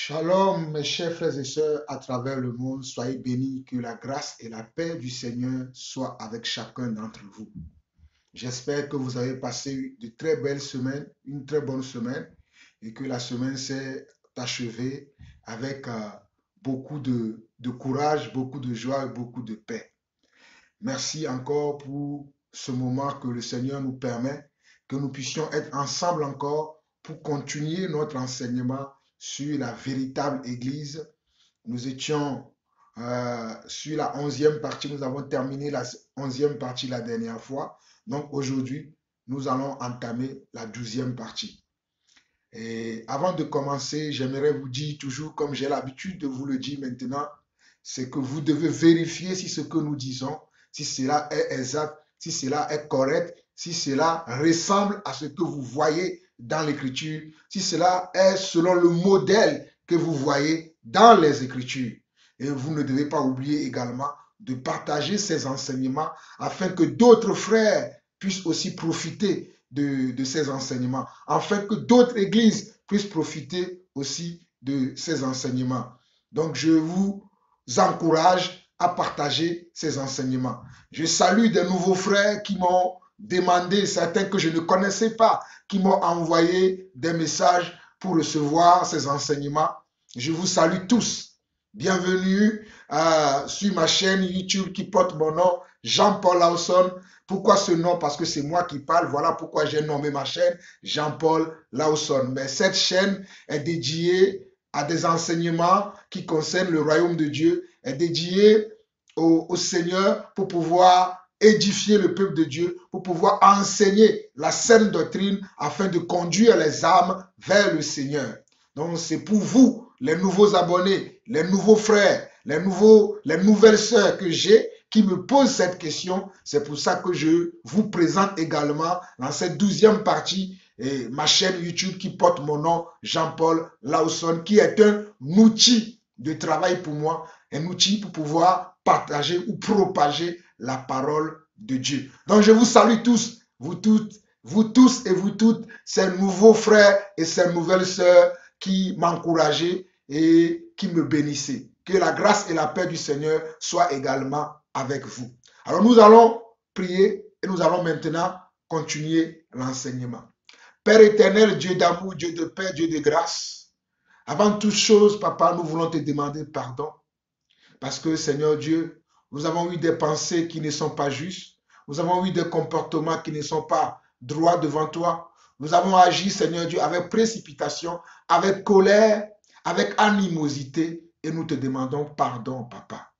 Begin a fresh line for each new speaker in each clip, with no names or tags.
Shalom, mes chers frères et sœurs à travers le monde, soyez bénis, que la grâce et la paix du Seigneur soient avec chacun d'entre vous. J'espère que vous avez passé de très belles semaines, une très bonne semaine, et que la semaine s'est achevée avec beaucoup de courage, beaucoup de joie et beaucoup de paix. Merci encore pour ce moment que le Seigneur nous permet, que nous puissions être ensemble encore pour continuer notre enseignement sur la véritable Église. Nous étions sur la 11e partie, nous avons terminé la 11e partie la dernière fois. Donc aujourd'hui, nous allons entamer la 12e partie. Et avant de commencer, j'aimerais vous dire toujours, comme j'ai l'habitude de vous le dire maintenant, c'est que vous devez vérifier si ce que nous disons, si cela est exact, si cela est correct, si cela ressemble à ce que vous voyez dans l'Écriture, si cela est selon le modèle que vous voyez dans les Écritures. Et vous ne devez pas oublier également de partager ces enseignements afin que d'autres frères puissent aussi profiter de ces enseignements, afin que d'autres églises puissent profiter aussi de ces enseignements. Donc, je vous encourage à partager ces enseignements. Je salue des nouveaux frères qui m'ont demandé, certains que je ne connaissais pas, qui m'ont envoyé des messages pour recevoir ces enseignements. Je vous salue tous. Bienvenue sur ma chaîne YouTube qui porte mon nom, Jean-Paul Lawson. Pourquoi ce nom? Parce que c'est moi qui parle. Voilà pourquoi j'ai nommé ma chaîne Jean-Paul Lawson. Mais cette chaîne est dédiée à des enseignements qui concernent le royaume de Dieu, est dédiée au Seigneur pour pouvoir édifier le peuple de Dieu, pour pouvoir enseigner la saine doctrine afin de conduire les âmes vers le Seigneur. Donc c'est pour vous, les nouveaux abonnés, les nouveaux frères, les nouvelles sœurs que j'ai qui me posent cette question. C'est pour ça que je vous présente également dans cette 12e partie ma chaîne YouTube qui porte mon nom, Jean-Paul Lawson, qui est un outil de travail pour moi, un outil pour pouvoir partager ou propager la parole de Dieu. Donc je vous salue tous, vous tous et vous toutes, ces nouveaux frères et ces nouvelles sœurs qui m'encourageaient et qui me bénissaient. Que la grâce et la paix du Seigneur soient également avec vous. Alors nous allons prier et nous allons maintenant continuer l'enseignement. Père éternel, Dieu d'amour, Dieu de paix, Dieu de grâce, avant toute chose, Papa, nous voulons te demander pardon. Parce que, Seigneur Dieu, nous avons eu des pensées qui ne sont pas justes. Nous avons eu des comportements qui ne sont pas droits devant toi. Nous avons agi, Seigneur Dieu, avec précipitation, avec colère, avec animosité. Et nous te demandons pardon, Papa.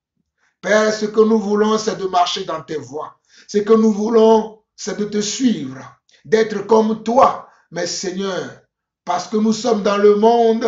Père, ce que nous voulons, c'est de marcher dans tes voies. Ce que nous voulons, c'est de te suivre, d'être comme toi. Mais Seigneur, parce que nous sommes dans le monde,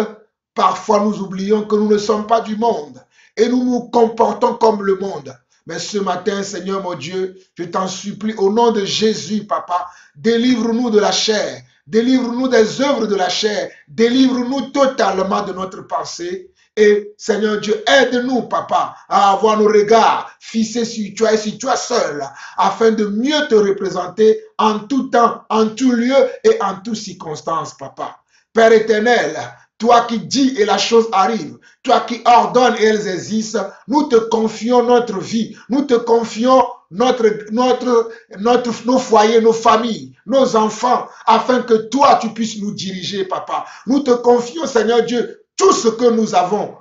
parfois nous oublions que nous ne sommes pas du monde. Et nous nous comportons comme le monde. Mais ce matin, Seigneur mon Dieu, je t'en supplie, au nom de Jésus, Papa, délivre-nous de la chair, délivre-nous des œuvres de la chair, délivre-nous totalement de notre pensée. Et Seigneur Dieu, aide-nous, Papa, à avoir nos regards fixés sur toi et sur toi seul, afin de mieux te représenter en tout temps, en tout lieu et en toutes circonstances, Papa. Père éternel, toi qui dis et la chose arrive, toi qui ordonnes et elles existent, nous te confions notre vie, nous te confions nos foyers, nos familles, nos enfants, afin que toi tu puisses nous diriger, Papa. Nous te confions, Seigneur Dieu, tout ce que nous avons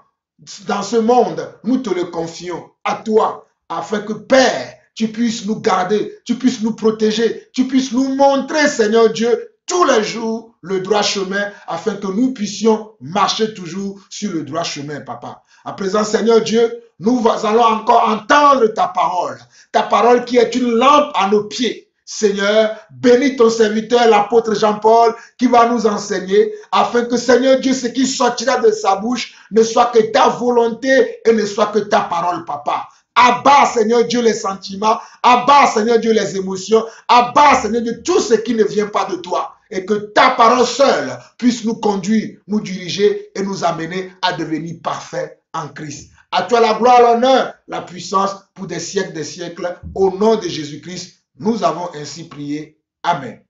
dans ce monde, nous te le confions à toi, afin que Père, tu puisses nous garder, tu puisses nous protéger, tu puisses nous montrer, Seigneur Dieu, tous les jours le droit chemin, afin que nous puissions marcher toujours sur le droit chemin, Papa. À présent, Seigneur Dieu, nous allons encore entendre ta parole qui est une lampe à nos pieds. Seigneur, bénis ton serviteur, l'apôtre Jean-Paul, qui va nous enseigner, afin que, Seigneur Dieu, ce qui sortira de sa bouche ne soit que ta volonté et ne soit que ta parole, Papa. Abat, Seigneur Dieu, les sentiments, abat, Seigneur Dieu, les émotions, abat, Seigneur Dieu, tout ce qui ne vient pas de toi. Et que ta parole seule puisse nous conduire, nous diriger et nous amener à devenir parfaits en Christ. À toi la gloire, l'honneur, la puissance pour des siècles, au nom de Jésus-Christ. Nous avons ainsi prié. Amen.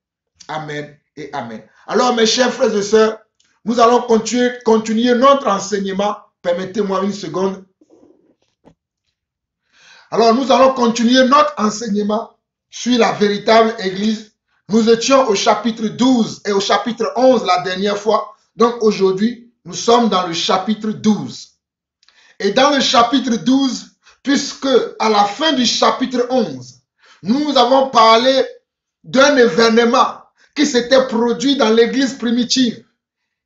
Amen et Amen. Alors, mes chers frères et sœurs, nous allons continuer notre enseignement. Permettez-moi une seconde. Alors, nous allons continuer notre enseignement sur la véritable Église. Nous étions au chapitre 12 et au chapitre 11 la dernière fois. Donc, aujourd'hui, nous sommes dans le chapitre 12. Et dans le chapitre 12, puisque à la fin du chapitre 11, nous avons parlé d'un événement qui s'était produit dans l'église primitive,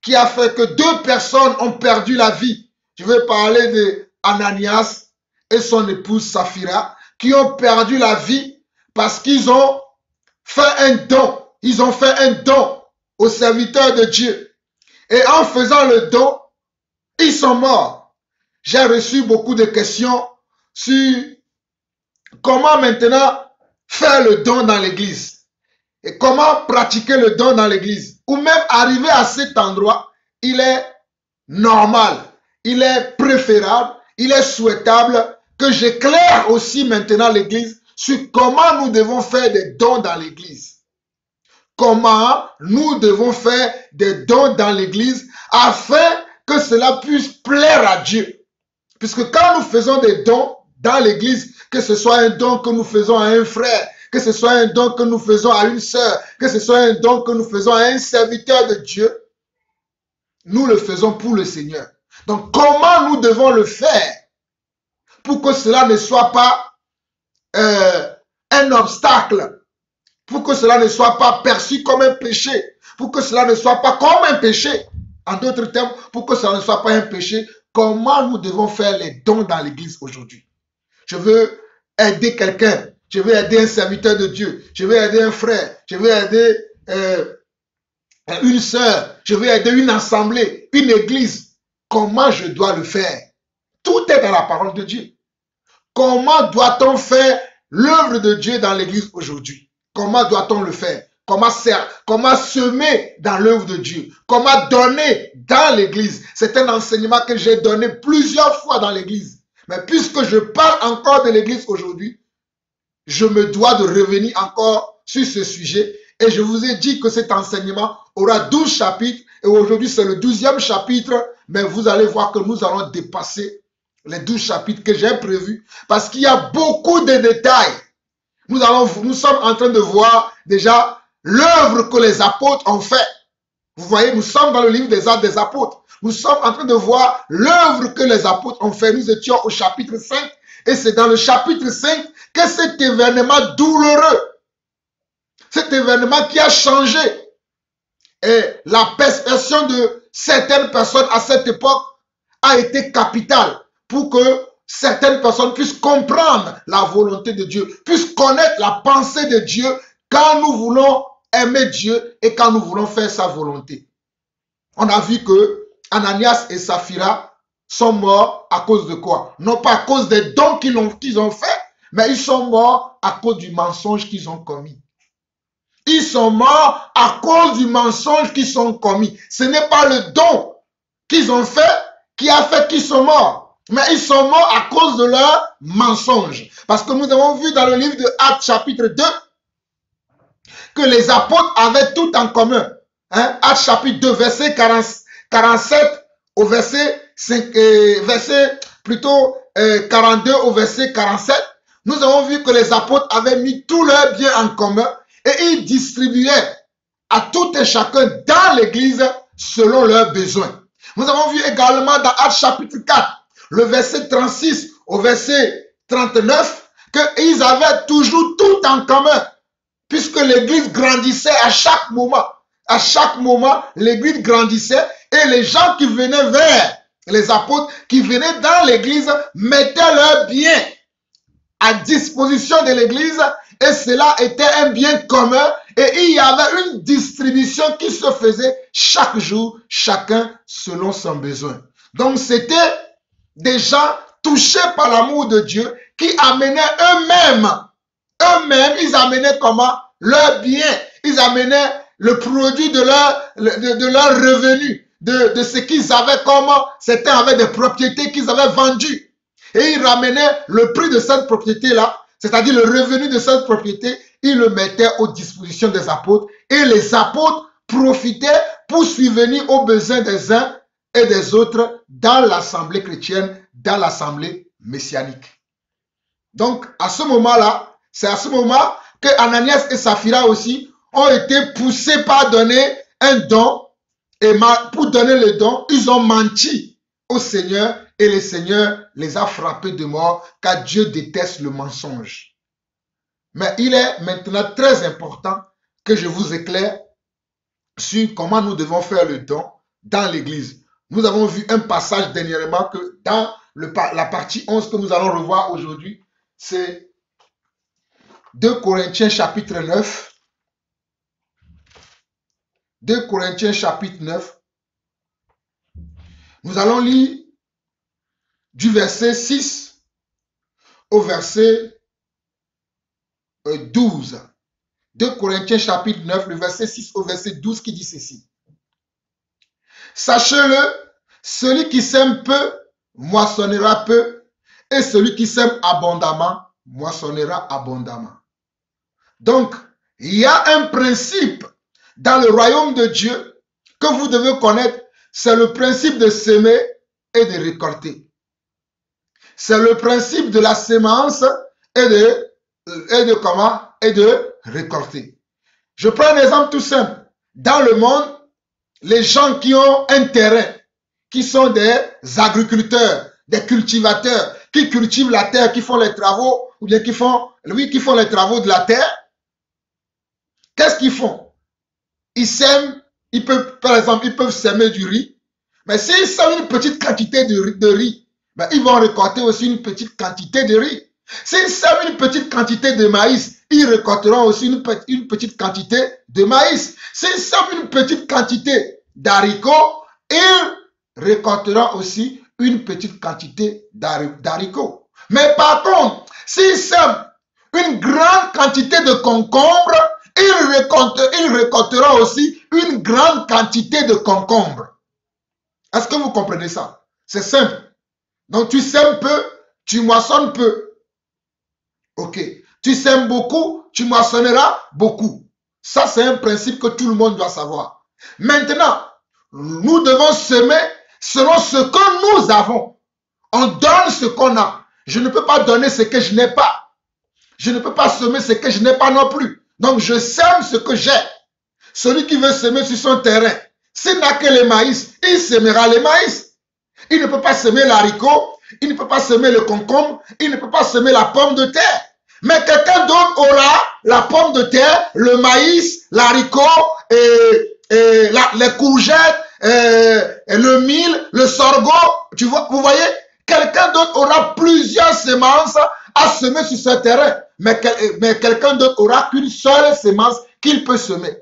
qui a fait que 2 personnes ont perdu la vie. Je vais parler de Ananias et son épouse Saphira, qui ont perdu la vie parce qu'ils ont fait un don. Ils ont fait un don aux serviteurs de Dieu. Et en faisant le don, ils sont morts. J'ai reçu beaucoup de questions sur comment maintenant faire le don dans l'église et comment pratiquer le don dans l'église. Ou même arriver à cet endroit, il est normal, il est préférable, il est souhaitable que j'éclaire aussi maintenant l'église sur comment nous devons faire des dons dans l'église. Comment nous devons faire des dons dans l'église afin que cela puisse plaire à Dieu. Puisque quand nous faisons des dons dans l'église, que ce soit un don que nous faisons à un frère, que ce soit un don que nous faisons à une sœur, que ce soit un don que nous faisons à un serviteur de Dieu, nous le faisons pour le Seigneur. Donc, comment nous devons le faire pour que cela ne soit pas un obstacle, pour que cela ne soit pas perçu comme un péché, pour que cela ne soit pas comme un péché. En d'autres termes, pour que cela ne soit pas un péché, comment nous devons faire les dons dans l'église aujourd'hui? Je veux aider quelqu'un, je veux aider un serviteur de Dieu, je veux aider un frère, je veux aider une sœur, je veux aider une assemblée, une église. Comment je dois le faire? Tout est dans la parole de Dieu. Comment doit-on faire l'œuvre de Dieu dans l'église aujourd'hui? Comment doit-on le faire? Comment semer dans l'œuvre de Dieu? Comment donner dans l'église? C'est un enseignement que j'ai donné plusieurs fois dans l'église. Mais puisque je parle encore de l'église aujourd'hui, je me dois de revenir encore sur ce sujet. Et je vous ai dit que cet enseignement aura 12 chapitres. Et aujourd'hui, c'est le 12e chapitre. Mais vous allez voir que nous allons dépasser les 12 chapitres que j'ai prévus. Parce qu'il y a beaucoup de détails. Nous sommes en train de voir déjà l'œuvre que les apôtres ont fait. Vous voyez, nous sommes dans le livre des Actes des apôtres. Nous sommes en train de voir l'œuvre que les apôtres ont fait. Nous étions au chapitre 5. Et c'est dans le chapitre 5 que cet événement douloureux, cet événement qui a changé et la perception de certaines personnes à cette époque a été capitale pour que certaines personnes puissent comprendre la volonté de Dieu, puissent connaître la pensée de Dieu quand nous voulons aimer Dieu et quand nous voulons faire sa volonté. On a vu que Ananias et Saphira sont morts à cause de quoi? Non pas à cause des dons qu'ils ont fait, mais ils sont morts à cause du mensonge qu'ils ont commis. Ils sont morts à cause du mensonge qu'ils ont commis. Ce n'est pas le don qu'ils ont fait qui a fait qu'ils sont morts. Mais ils sont morts à cause de leur mensonge. Parce que nous avons vu dans le livre de Actes chapitre 2 que les apôtres avaient tout en commun. Actes chapitre 2 verset 47 au verset 42 au verset 47. Nous avons vu que les apôtres avaient mis tous leurs biens en commun et ils distribuaient à tout et chacun dans l'église selon leurs besoins. Nous avons vu également dans Actes chapitre 4, le verset 36 au verset 39, qu'ils avaient toujours tout en commun, puisque l'église grandissait à chaque moment. À chaque moment, l'église grandissait et les gens qui venaient vers les apôtres, qui venaient dans l'église, mettaient leurs biens à disposition de l'église et cela était un bien commun et il y avait une distribution qui se faisait chaque jour, chacun selon son besoin. Donc c'était des gens touchés par l'amour de Dieu qui amenaient eux-mêmes, ils amenaient comment? Leurs biens, ils amenaient le produit de leur revenu, de ce qu'ils avaient, comment certains avaient des propriétés qu'ils avaient vendues. Et ils ramenaient le prix de cette propriété-là, c'est-à-dire le revenu de cette propriété, ils le mettaient aux dispositions des apôtres. Et les apôtres profitaient pour subvenir aux besoins des uns et des autres dans l'assemblée chrétienne, dans l'assemblée messianique. Donc, à ce moment-là, c'est à ce moment que Ananias et Saphira aussi ont été poussés par donner un don. Et pour donner le don, ils ont menti au Seigneur et le Seigneur les a frappés de mort, car Dieu déteste le mensonge. Mais il est maintenant très important que je vous éclaire sur comment nous devons faire le don dans l'église. Nous avons vu un passage dernièrement que dans la partie 11 que nous allons revoir aujourd'hui, c'est 2 Corinthiens chapitre 9. 2 Corinthiens chapitre 9. Nous allons lire du verset 6 au verset 12. 2 Corinthiens chapitre 9, le verset 6 au verset 12 qui dit ceci. Sachez-le, celui qui sème peu, moissonnera peu, et celui qui sème abondamment, moissonnera abondamment. Donc, il y a un principe dans le royaume de Dieu que vous devez connaître, c'est le principe de semer et de récolter. C'est le principe de la sémence et de récolter. Je prends un exemple tout simple. Dans le monde, les gens qui ont un terrain, qui sont des agriculteurs, des cultivateurs, qui cultivent la terre, qui font les travaux, ou bien qui font les travaux de la terre, qu'est-ce qu'ils font? Ils sèment, par exemple, ils peuvent sèmer du riz, mais s'ils sèment une petite quantité de riz, ben, ils vont récolter aussi une petite quantité de riz. S'ils sèment une petite quantité de maïs, ils récolteront aussi une petite quantité de maïs. S'ils sèment une petite quantité d'haricots, ils récolteront aussi une petite quantité d'haricots. Mais par contre, s'ils sèment une grande quantité de concombres, ils récolteront aussi une grande quantité de concombres. Est-ce que vous comprenez ça? C'est simple. Donc tu sèmes peu, tu moissonnes peu. Ok. Tu sèmes beaucoup, tu moissonneras beaucoup. Ça, c'est un principe que tout le monde doit savoir. Maintenant, nous devons semer selon ce que nous avons. On donne ce qu'on a. Je ne peux pas donner ce que je n'ai pas. Je ne peux pas semer ce que je n'ai pas non plus. Donc, je sème ce que j'ai. Celui qui veut semer sur son terrain, s'il n'a que les maïs, il sèmera les maïs. Il ne peut pas semer l'haricot, il ne peut pas semer le concombre, il ne peut pas semer la pomme de terre. Mais quelqu'un d'autre aura la pomme de terre, le maïs, l'haricot, les courgettes, le mil, le sorgho. Tu vois, vous voyez, quelqu'un d'autre aura plusieurs semences à semer sur ce terrain. Mais quelqu'un d'autre aura qu'une seule semence qu'il peut semer.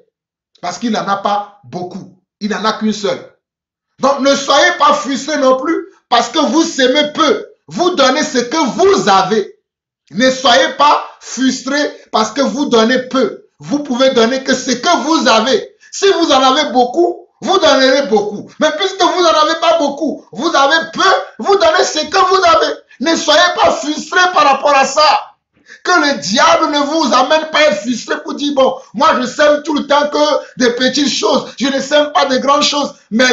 Parce qu'il n'en a pas beaucoup. Il n'en a qu'une seule. Donc ne soyez pas frustrés non plus parce que vous semez peu. Vous donnez ce que vous avez. Ne soyez pas frustrés parce que vous donnez peu. Vous pouvez donner que ce que vous avez. Si vous en avez beaucoup, vous donnerez beaucoup. Mais puisque vous n'en avez pas beaucoup, vous avez peu, vous donnez ce que vous avez. Ne soyez pas frustrés par rapport à ça. Que le diable ne vous amène pas à être frustré pour dire, bon, moi je sème tout le temps que des petites choses. Je ne sème pas de grandes choses. Mais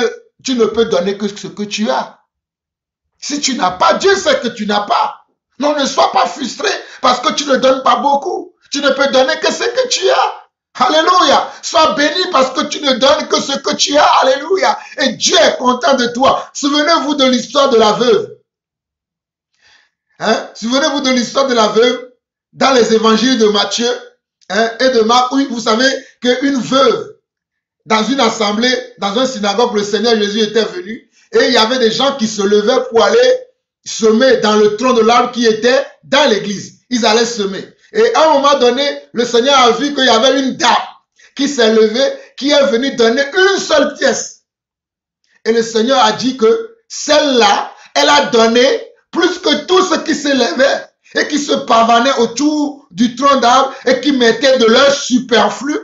tu ne peux donner que ce que tu as. Si tu n'as pas, Dieu sait que tu n'as pas. Non, ne sois pas frustré parce que tu ne donnes pas beaucoup. Tu ne peux donner que ce que tu as. Alléluia. Sois béni parce que tu ne donnes que ce que tu as. Alléluia. Et Dieu est content de toi. Souvenez-vous de l'histoire de la veuve. Hein? Souvenez-vous de l'histoire de la veuve dans les évangiles de Matthieu et de Marc. Oui, vous savez qu'une veuve, dans une assemblée, dans un synagogue, le Seigneur Jésus était venu et il y avait des gens qui se levaient pour aller semer dans le tronc de l'arbre qui était dans l'église. Ils allaient semer. Et à un moment donné, le Seigneur a vu qu'il y avait une dame qui s'est levée, qui est venue donner une seule pièce. Et le Seigneur a dit que celle-là, elle a donné plus que tous ceux qui se levaient et qui se pavanaient autour du tronc d'arbre et qui mettaient de leur superflu.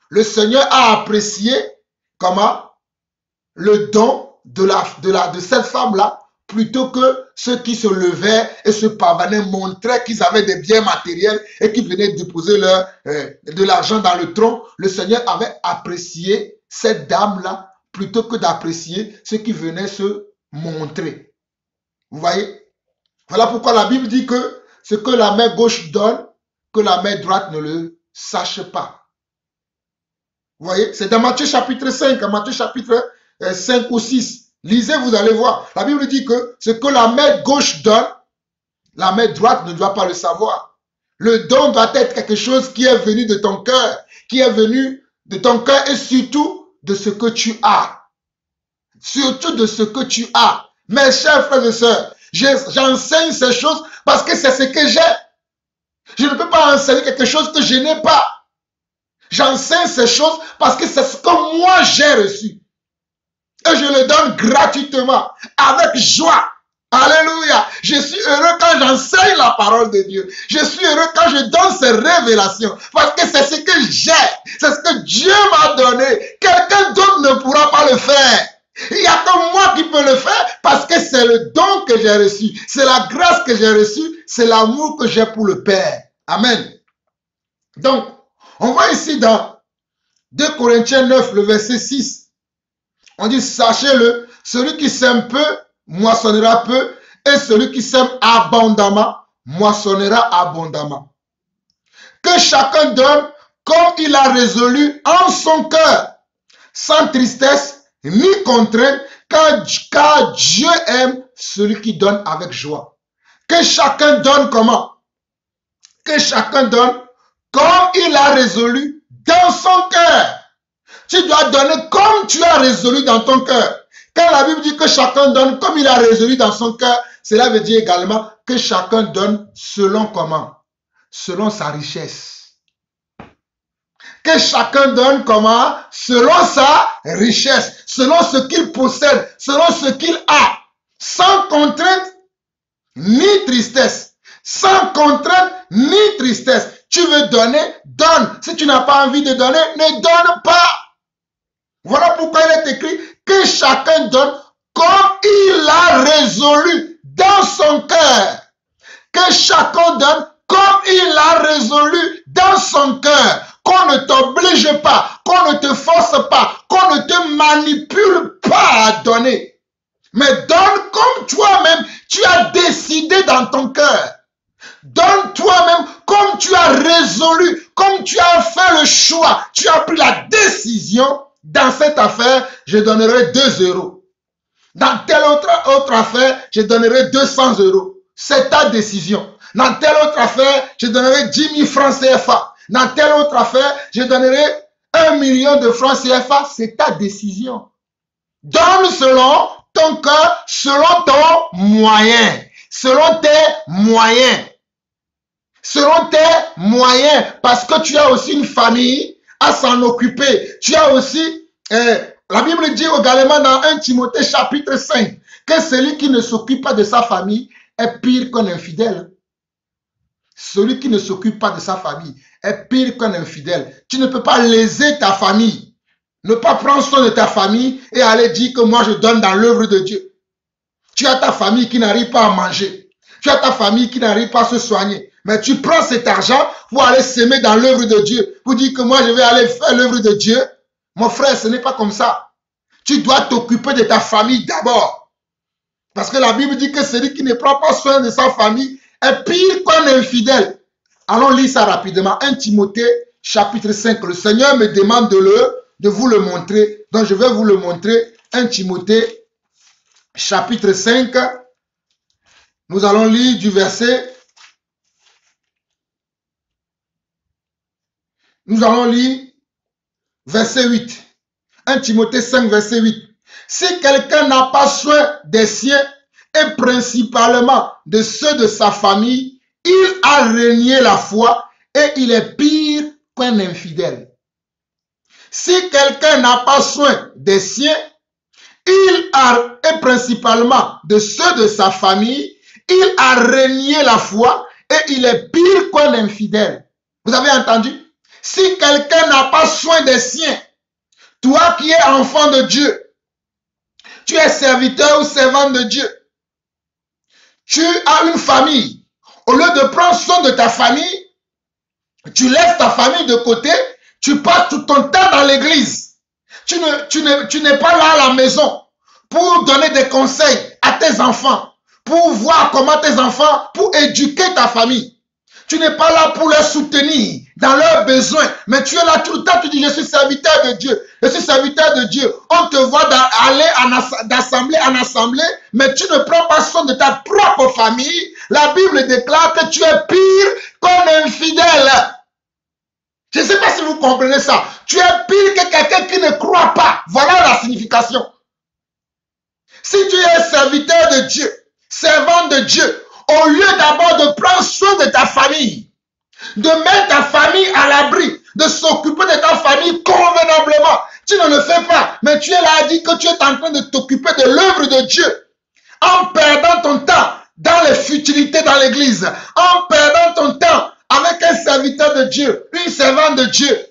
Le Seigneur a apprécié comment le don de cette femme-là plutôt que ceux qui se levaient et se pavanaient montraient qu'ils avaient des biens matériels et qui venaient déposer de l'argent dans le tronc. Le Seigneur avait apprécié cette dame-là plutôt que d'apprécier ce qui venait se montrer. Vous voyez? Voilà pourquoi la Bible dit que ce que la main gauche donne, que la main droite ne le sache pas. Vous voyez? C'est dans Matthieu chapitre 5, Matthieu chapitre 5 ou 6. Lisez, vous allez voir. La Bible dit que ce que la main gauche donne, la main droite ne doit pas le savoir. Le don doit être quelque chose qui est venu de ton cœur, qui est venu de ton cœur et surtout de ce que tu as. Surtout de ce que tu as. Mes chers frères et sœurs, j'enseigne ces choses parce que c'est ce que j'ai. Je ne peux pas enseigner quelque chose que je n'ai pas. J'enseigne ces choses parce que c'est ce que moi j'ai reçu. Et je le donne gratuitement, avec joie. Alléluia. Je suis heureux quand j'enseigne la parole de Dieu. Je suis heureux quand je donne ces révélations. Parce que c'est ce que j'ai. C'est ce que Dieu m'a donné. Quelqu'un d'autre ne pourra pas le faire. Il n'y a que moi qui peux le faire parce que c'est le don que j'ai reçu. C'est la grâce que j'ai reçue. C'est l'amour que j'ai pour le Père. Amen. Donc, on voit ici dans 2 Corinthiens 9, le verset 6. On dit, sachez-le, celui qui sème peu, moissonnera peu, et celui qui sème abondamment, moissonnera abondamment. Que chacun donne comme il a résolu en son cœur, sans tristesse ni contrainte, car Dieu aime celui qui donne avec joie. Que chacun donne comment? Que chacun donne comme il a résolu dans son cœur. Tu dois donner comme tu as résolu dans ton cœur. Quand la Bible dit que chacun donne comme il a résolu dans son cœur, cela veut dire également que chacun donne selon comment? Selon sa richesse. Que chacun donne comment? Selon sa richesse, selon ce qu'il possède, selon ce qu'il a, sans contrainte ni tristesse. Sans contrainte ni tristesse. Tu veux donner, donne. Si tu n'as pas envie de donner, ne donne pas. Voilà pourquoi il est écrit que chacun donne comme il a résolu dans son cœur. Que chacun donne comme il a résolu dans son cœur. Qu'on ne t'oblige pas, qu'on ne te force pas, qu'on ne te manipule pas à donner. Mais donne comme toi-même, tu as décidé dans ton cœur. Donne toi-même comme tu as résolu, comme tu as fait le choix, tu as pris la décision. Dans cette affaire, je donnerai 2 €. Dans telle autre affaire, je donnerai 200 €. C'est ta décision. Dans telle autre affaire, je donnerai 10 000 francs CFA. Dans telle autre affaire, je donnerai 1 million de francs CFA. C'est ta décision. Donne selon ton cœur, selon ton moyen, selon tes moyens. Selon tes moyens, parce que tu as aussi une famille à s'en occuper. Tu as aussi, la Bible dit également dans 1 Timothée chapitre 5, que celui qui ne s'occupe pas de sa famille est pire qu'un infidèle. Celui qui ne s'occupe pas de sa famille est pire qu'un infidèle. Tu ne peux pas léser ta famille. Ne pas prendre soin de ta famille et aller dire que moi je donne dans l'œuvre de Dieu. Tu as ta famille qui n'arrive pas à manger. Tu as ta famille qui n'arrive pas à se soigner. Mais tu prends cet argent pour aller s'aimer dans l'œuvre de Dieu. Pour dire que moi, je vais aller faire l'œuvre de Dieu. Mon frère, ce n'est pas comme ça. Tu dois t'occuper de ta famille d'abord. Parce que la Bible dit que celui qui ne prend pas soin de sa famille est pire qu'un infidèle. Allons lire ça rapidement. 1 Timothée, chapitre 5. Le Seigneur me demande de vous le montrer. Donc, je vais vous le montrer. 1 Timothée, chapitre 5. Nous allons lire du verset... Nous allons lire verset 8. 1 Timothée 5, verset 8. Si quelqu'un n'a pas soin des siens, et principalement de ceux de sa famille, il a renié la foi et il est pire qu'un infidèle. Si quelqu'un n'a pas soin des siens, et principalement de ceux de sa famille, il a renié la foi et il est pire qu'un infidèle. Vous avez entendu? Si quelqu'un n'a pas soin des siens, toi qui es enfant de Dieu, tu es serviteur ou servante de Dieu, tu as une famille, au lieu de prendre soin de ta famille, tu laisses ta famille de côté, tu passes tout ton temps dans l'église, Tu n'es pas là à la maison pour donner des conseils à tes enfants, pour voir comment tes enfants, pour éduquer ta famille. Tu n'es pas là pour les soutenir dans leurs besoins, mais tu es là tout le temps, tu dis, je suis serviteur de Dieu, je suis serviteur de Dieu. On te voit aller d'assemblée en assemblée, mais tu ne prends pas soin de ta propre famille. La Bible déclare que tu es pire qu'un infidèle. Je ne sais pas si vous comprenez ça. Tu es pire que quelqu'un qui ne croit pas. Voilà la signification. Si tu es serviteur de Dieu, servant de Dieu, au lieu d'abord de prendre soin de ta famille, de mettre ta famille à l'abri, de s'occuper de ta famille convenablement, tu ne le fais pas. Mais tu es là à dire que tu es en train de t'occuper de l'œuvre de Dieu en perdant ton temps dans les futilités dans l'église, en perdant ton temps avec un serviteur de Dieu, une servante de Dieu,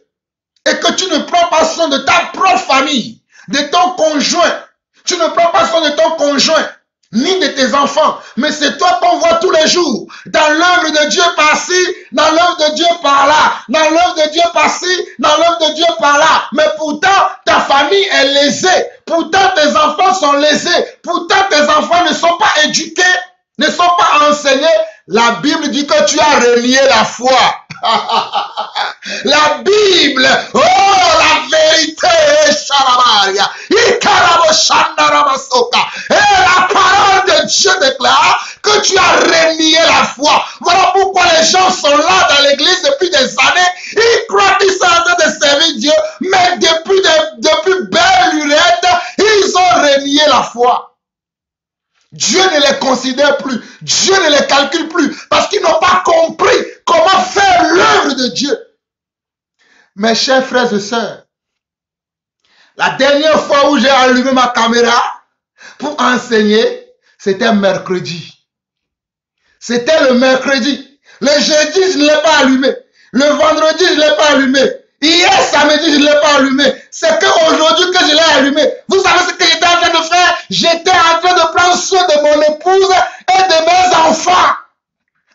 et que tu ne prends pas soin de ta propre famille, de ton conjoint. Tu ne prends pas soin de ton conjoint, ni de tes enfants, mais c'est toi qu'on voit tous les jours, dans l'œuvre de Dieu par-ci, dans l'œuvre de Dieu par-là, dans l'œuvre de Dieu par-ci, dans l'œuvre de Dieu par-là. Mais pourtant, ta famille est lésée, pourtant tes enfants sont lésés, pourtant tes enfants ne sont pas éduqués, ne sont pas enseignés. La Bible dit que tu as renié la foi. La Bible, oh la vérité, et la parole de Dieu déclare que tu as renié la foi. Voilà pourquoi les gens sont là dans l'église depuis des années. Ils croient qu'ils sont en train de servir Dieu, mais depuis belle lurette, ils ont renié la foi. Dieu ne les considère plus, Dieu ne les calcule plus, parce qu'ils n'ont pas compris comment faire l'œuvre de Dieu. Mes chers frères et sœurs, la dernière fois où j'ai allumé ma caméra pour enseigner, c'était mercredi. C'était le mercredi. Le jeudi, je ne l'ai pas allumé. Le vendredi, je ne l'ai pas allumé. Hier samedi, je ne l'ai pas allumé. C'est qu'aujourd'hui que je l'ai allumé. Vous savez ce que j'étais en train de faire? J'étais en train de prendre soin de mon épouse et de mes enfants.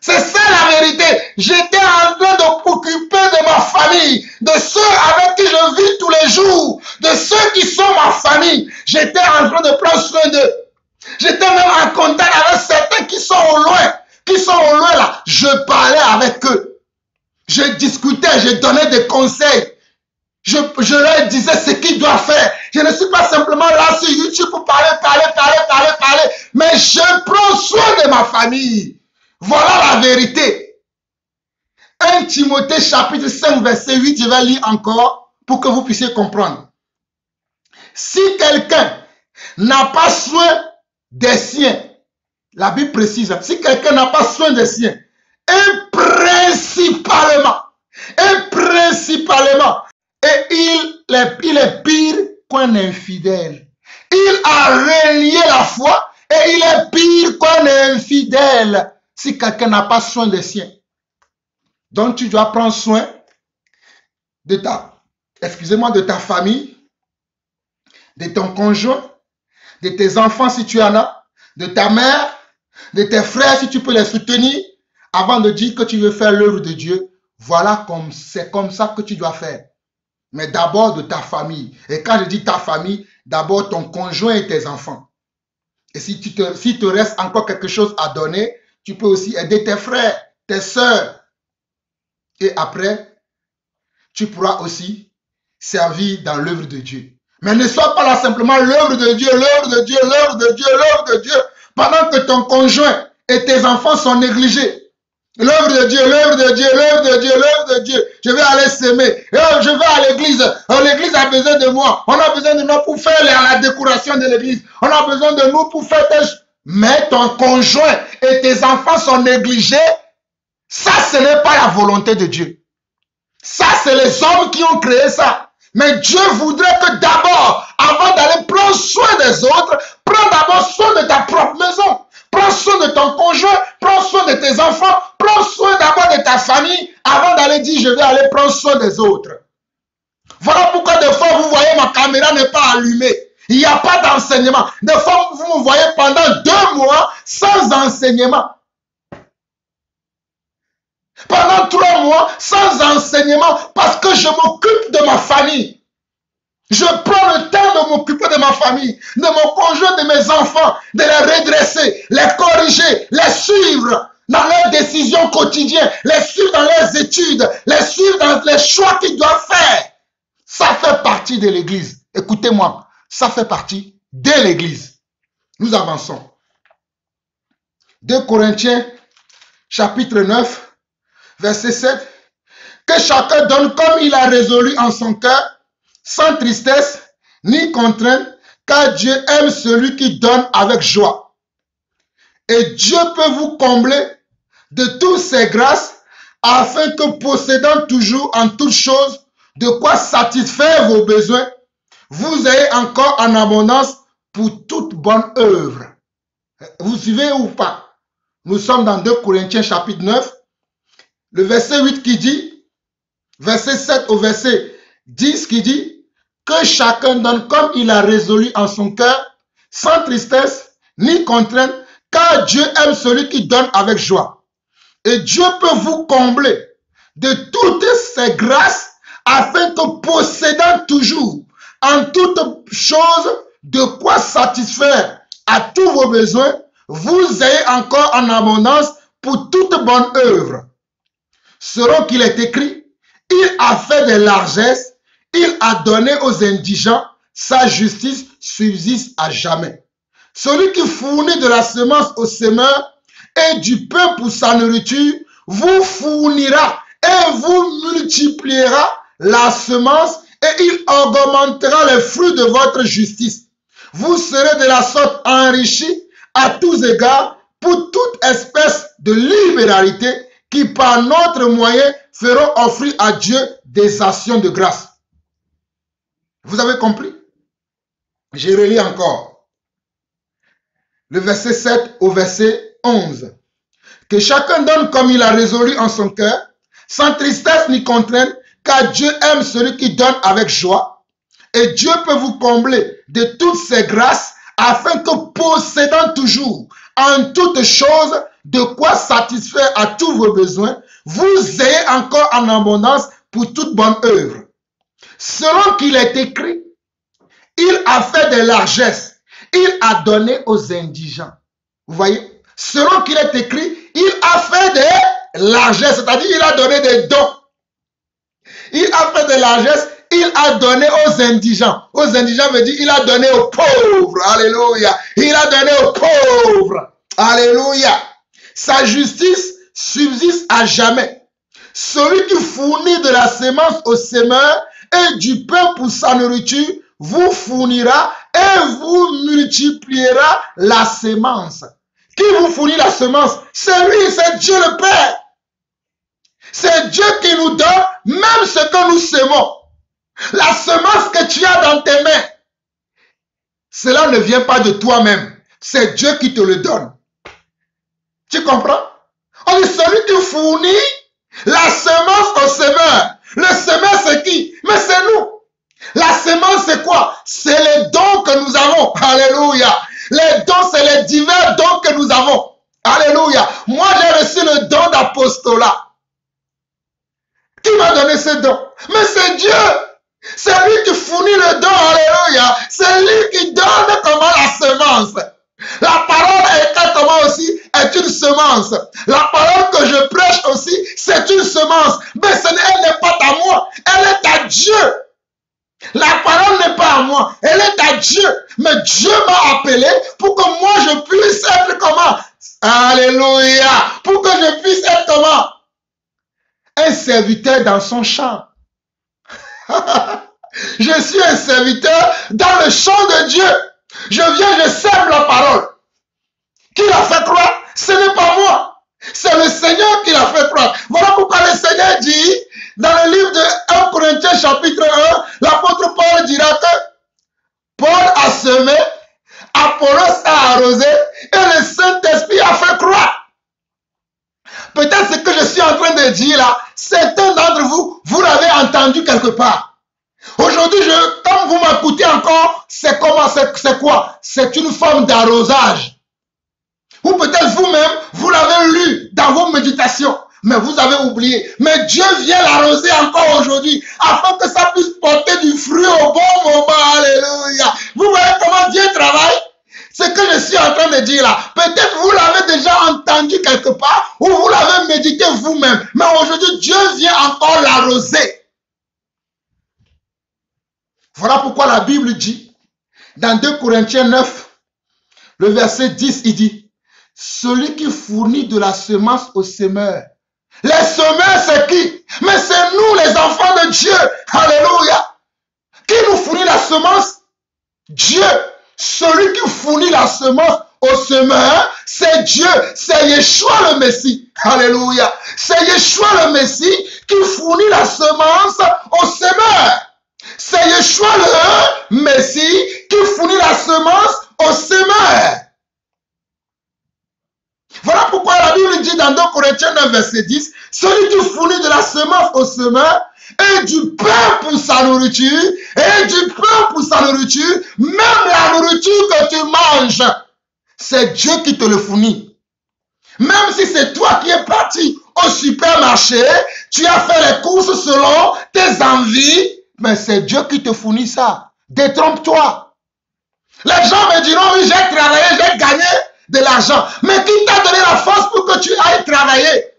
C'est ça la vérité. J'étais en train de m'occuper de ma famille, de ceux avec qui je vis tous les jours, de ceux qui sont ma famille. J'étais en train de prendre soin d'eux. J'étais même en contact avec certains qui sont au loin là. Je parlais avec eux. Je discutais, je donnais des conseils. Je leur disais ce qu'ils doivent faire. Je ne suis pas simplement là sur YouTube pour parler. Mais je prends soin de ma famille. Voilà la vérité. 1 Timothée chapitre 5 verset 8, je vais lire encore pour que vous puissiez comprendre. Si quelqu'un n'a pas soin des siens, la Bible précise, si quelqu'un n'a pas soin des siens, et il est pire qu'un infidèle. Il a renié la foi et il est pire qu'un infidèle si quelqu'un n'a pas soin des siens. Donc tu dois prendre soin de ta famille, de ton conjoint, de tes enfants si tu en as, de ta mère, de tes frères si tu peux les soutenir, avant de dire que tu veux faire l'œuvre de Dieu. Voilà c'est comme ça que tu dois faire. Mais d'abord de ta famille. Et quand je dis ta famille, d'abord ton conjoint et tes enfants. Et s'il te reste encore quelque chose à donner, tu peux aussi aider tes frères, tes sœurs. Et après, tu pourras aussi servir dans l'œuvre de Dieu. Mais ne sois pas là simplement l'œuvre de Dieu, l'œuvre de Dieu, l'œuvre de Dieu, l'œuvre de Dieu, pendant que ton conjoint et tes enfants sont négligés. L'œuvre de Dieu, l'œuvre de Dieu, l'œuvre de Dieu, l'œuvre de Dieu. Je vais aller s'aimer. Je vais à l'église. L'église a besoin de moi. On a besoin de nous pour faire la décoration de l'église. On a besoin de nous pour faire tes... Mais ton conjoint et tes enfants sont négligés. Ça, ce n'est pas la volonté de Dieu. Ça, c'est les hommes qui ont créé ça. Mais Dieu voudrait que d'abord, avant d'aller prendre soin des autres, prends d'abord soin de ta propre maison. Prends soin de ton conjoint, prends soin de tes enfants, prends soin d'abord de ta famille avant d'aller dire je vais aller prendre soin des autres. Voilà pourquoi des fois vous voyez ma caméra n'est pas allumée. Il n'y a pas d'enseignement. Des fois vous me voyez pendant 2 mois sans enseignement. Pendant 3 mois sans enseignement parce que je m'occupe de ma famille. Je prends le temps de m'occuper de ma famille, de mon conjoint, de mes enfants, de les redresser, les corriger, les suivre dans leurs décisions quotidiennes, les suivre dans leurs études, les suivre dans les choix qu'ils doivent faire. Ça fait partie de l'Église. Écoutez-moi, ça fait partie de l'Église. Nous avançons. 2 Corinthiens, chapitre 9, verset 7. Que chacun donne comme il a résolu en son cœur, sans tristesse ni contrainte, car Dieu aime celui qui donne avec joie. Et Dieu peut vous combler de toutes ses grâces, afin que possédant toujours en toutes choses de quoi satisfaire vos besoins, vous ayez encore en abondance pour toute bonne œuvre. Vous suivez ou pas? Nous sommes dans 2 Corinthiens chapitre 9, le verset 8 qui dit, verset 7 au verset 10 qui dit, que chacun donne comme il a résolu en son cœur, sans tristesse ni contrainte, car Dieu aime celui qui donne avec joie. Et Dieu peut vous combler de toutes ses grâces, afin que possédant toujours en toutes choses de quoi satisfaire à tous vos besoins, vous ayez encore en abondance pour toute bonne œuvre. Selon qu'il est écrit, il a fait des largesses, il a donné aux indigents, sa justice subsiste à jamais. Celui qui fournit de la semence au semeur et du pain pour sa nourriture, vous fournira et vous multipliera la semence et il augmentera les fruits de votre justice. Vous serez de la sorte enrichis à tous égards pour toute espèce de libéralité qui par notre moyen feront offrir à Dieu des actions de grâce. Vous avez compris? Je relis encore. Le verset 7 au verset 11. Que chacun donne comme il a résolu en son cœur, sans tristesse ni contrainte, car Dieu aime celui qui donne avec joie. Et Dieu peut vous combler de toutes ses grâces, afin que possédant toujours en toutes choses de quoi satisfaire à tous vos besoins, vous ayez encore en abondance pour toute bonne œuvre. Selon qu'il est écrit, il a fait des largesses, il a donné aux indigents. Vous voyez? Selon qu'il est écrit, il a fait des largesses, c'est-à-dire il a donné des dons. Il a fait des largesses, il a donné aux indigents. Aux indigents veut dire il a donné aux pauvres. Alléluia. Il a donné aux pauvres. Alléluia. Sa justice subsiste à jamais. Celui qui fournit de la semence au semeur et du pain pour sa nourriture, vous fournira et vous multipliera la semence. Qui vous fournit la semence? C'est lui, c'est Dieu le Père. C'est Dieu qui nous donne même ce que nous semons. La semence que tu as dans tes mains, cela ne vient pas de toi-même. C'est Dieu qui te le donne. Tu comprends? On dit celui qui fournit la semence au semeur. Le semeur c'est qui? Mais c'est nous. La semence c'est quoi? C'est les dons que nous avons. Alléluia. Les dons c'est les divers dons que nous avons. Alléluia. Moi j'ai reçu le don d'apostolat. Qui m'a donné ce don? Mais c'est Dieu. C'est lui qui fournit le don. Alléluia. C'est lui qui donne comment la semence. La parole exactement aussi est une semence. La parole que je prêche aussi, c'est une semence. Mais elle n'est pas à moi. Elle est à Dieu. La parole n'est pas à moi. Elle est à Dieu. Mais Dieu m'a appelé pour que moi je puisse être comment? Alléluia. Pour que je puisse être comment? Un serviteur dans son champ. Je suis un serviteur dans le champ de Dieu. Je viens, je sème la parole. Qui l'a fait croire? Ce n'est pas moi. C'est le Seigneur qui l'a fait croire. Voilà pourquoi le Seigneur dit, dans le livre de 1 Corinthiens chapitre 1, l'apôtre Paul dira que Paul a semé, Apollos a arrosé, et le Saint-Esprit a fait croire. Peut-être ce que je suis en train de dire là, certains d'entre vous, vous l'avez entendu quelque part. Aujourd'hui, comme vous m'écoutez encore, c'est comment, c'est quoi? C'est une forme d'arrosage. Ou peut-être vous-même, vous l'avez lu dans vos méditations. Mais vous avez oublié. Mais Dieu vient l'arroser encore aujourd'hui afin que ça puisse porter du fruit au bon moment. Alléluia. Vous voyez comment Dieu travaille? Ce que je suis en train de dire là, peut-être vous l'avez déjà entendu quelque part ou vous l'avez médité vous-même. Mais aujourd'hui, Dieu vient encore l'arroser. Voilà pourquoi la Bible dit, dans 2 Corinthiens 9, le verset 10, il dit, celui qui fournit de la semence au semeur. Les semeurs, c'est qui? Mais c'est nous, les enfants de Dieu. Alléluia. Qui nous fournit la semence? Dieu. Celui qui fournit la semence au semeur, c'est Dieu. C'est Yeshua le Messie. Alléluia. C'est Yeshua le Messie qui fournit la semence au semeur. C'est Yeshua le Messie qui fournit la semence au semeur. Voilà pourquoi la Bible dit dans 2 Corinthiens 9, verset 10, celui qui fournit de la semence au semeur et du pain pour sa nourriture, et du pain pour sa nourriture, même la nourriture que tu manges, c'est Dieu qui te le fournit. Même si c'est toi qui es parti au supermarché, tu as fait les courses selon tes envies, mais c'est Dieu qui te fournit ça. Détrompe-toi. Les gens me diront, oui, j'ai travaillé, j'ai gagné de l'argent. Mais qui t'a donné la force pour que tu ailles travailler?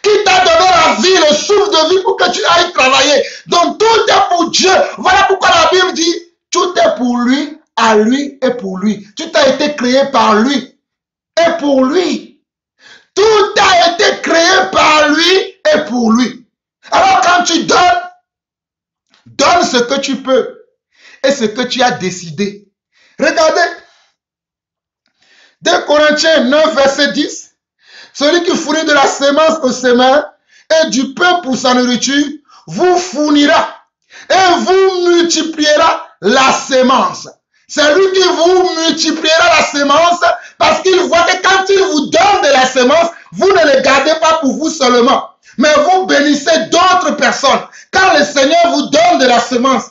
Qui t'a donné la vie, le souffle de vie pour que tu ailles travailler? Donc tout est pour Dieu. Voilà pourquoi la Bible dit, tout est pour lui, à lui et pour lui. Tout a été créé par lui et pour lui. Tout a été créé par lui et pour lui. Alors quand tu donnes, donne ce que tu peux et ce que tu as décidé. Regardez, 2 Corinthiens 9, verset 10. Celui qui fournit de la semence au semeur et du pain pour sa nourriture, vous fournira et vous multipliera la semence. C'est lui qui vous multipliera la semence parce qu'il voit que quand il vous donne de la semence, vous ne le gardez pas pour vous seulement, mais vous bénissez d'autres personnes. Quand le Seigneur vous donne de la semence,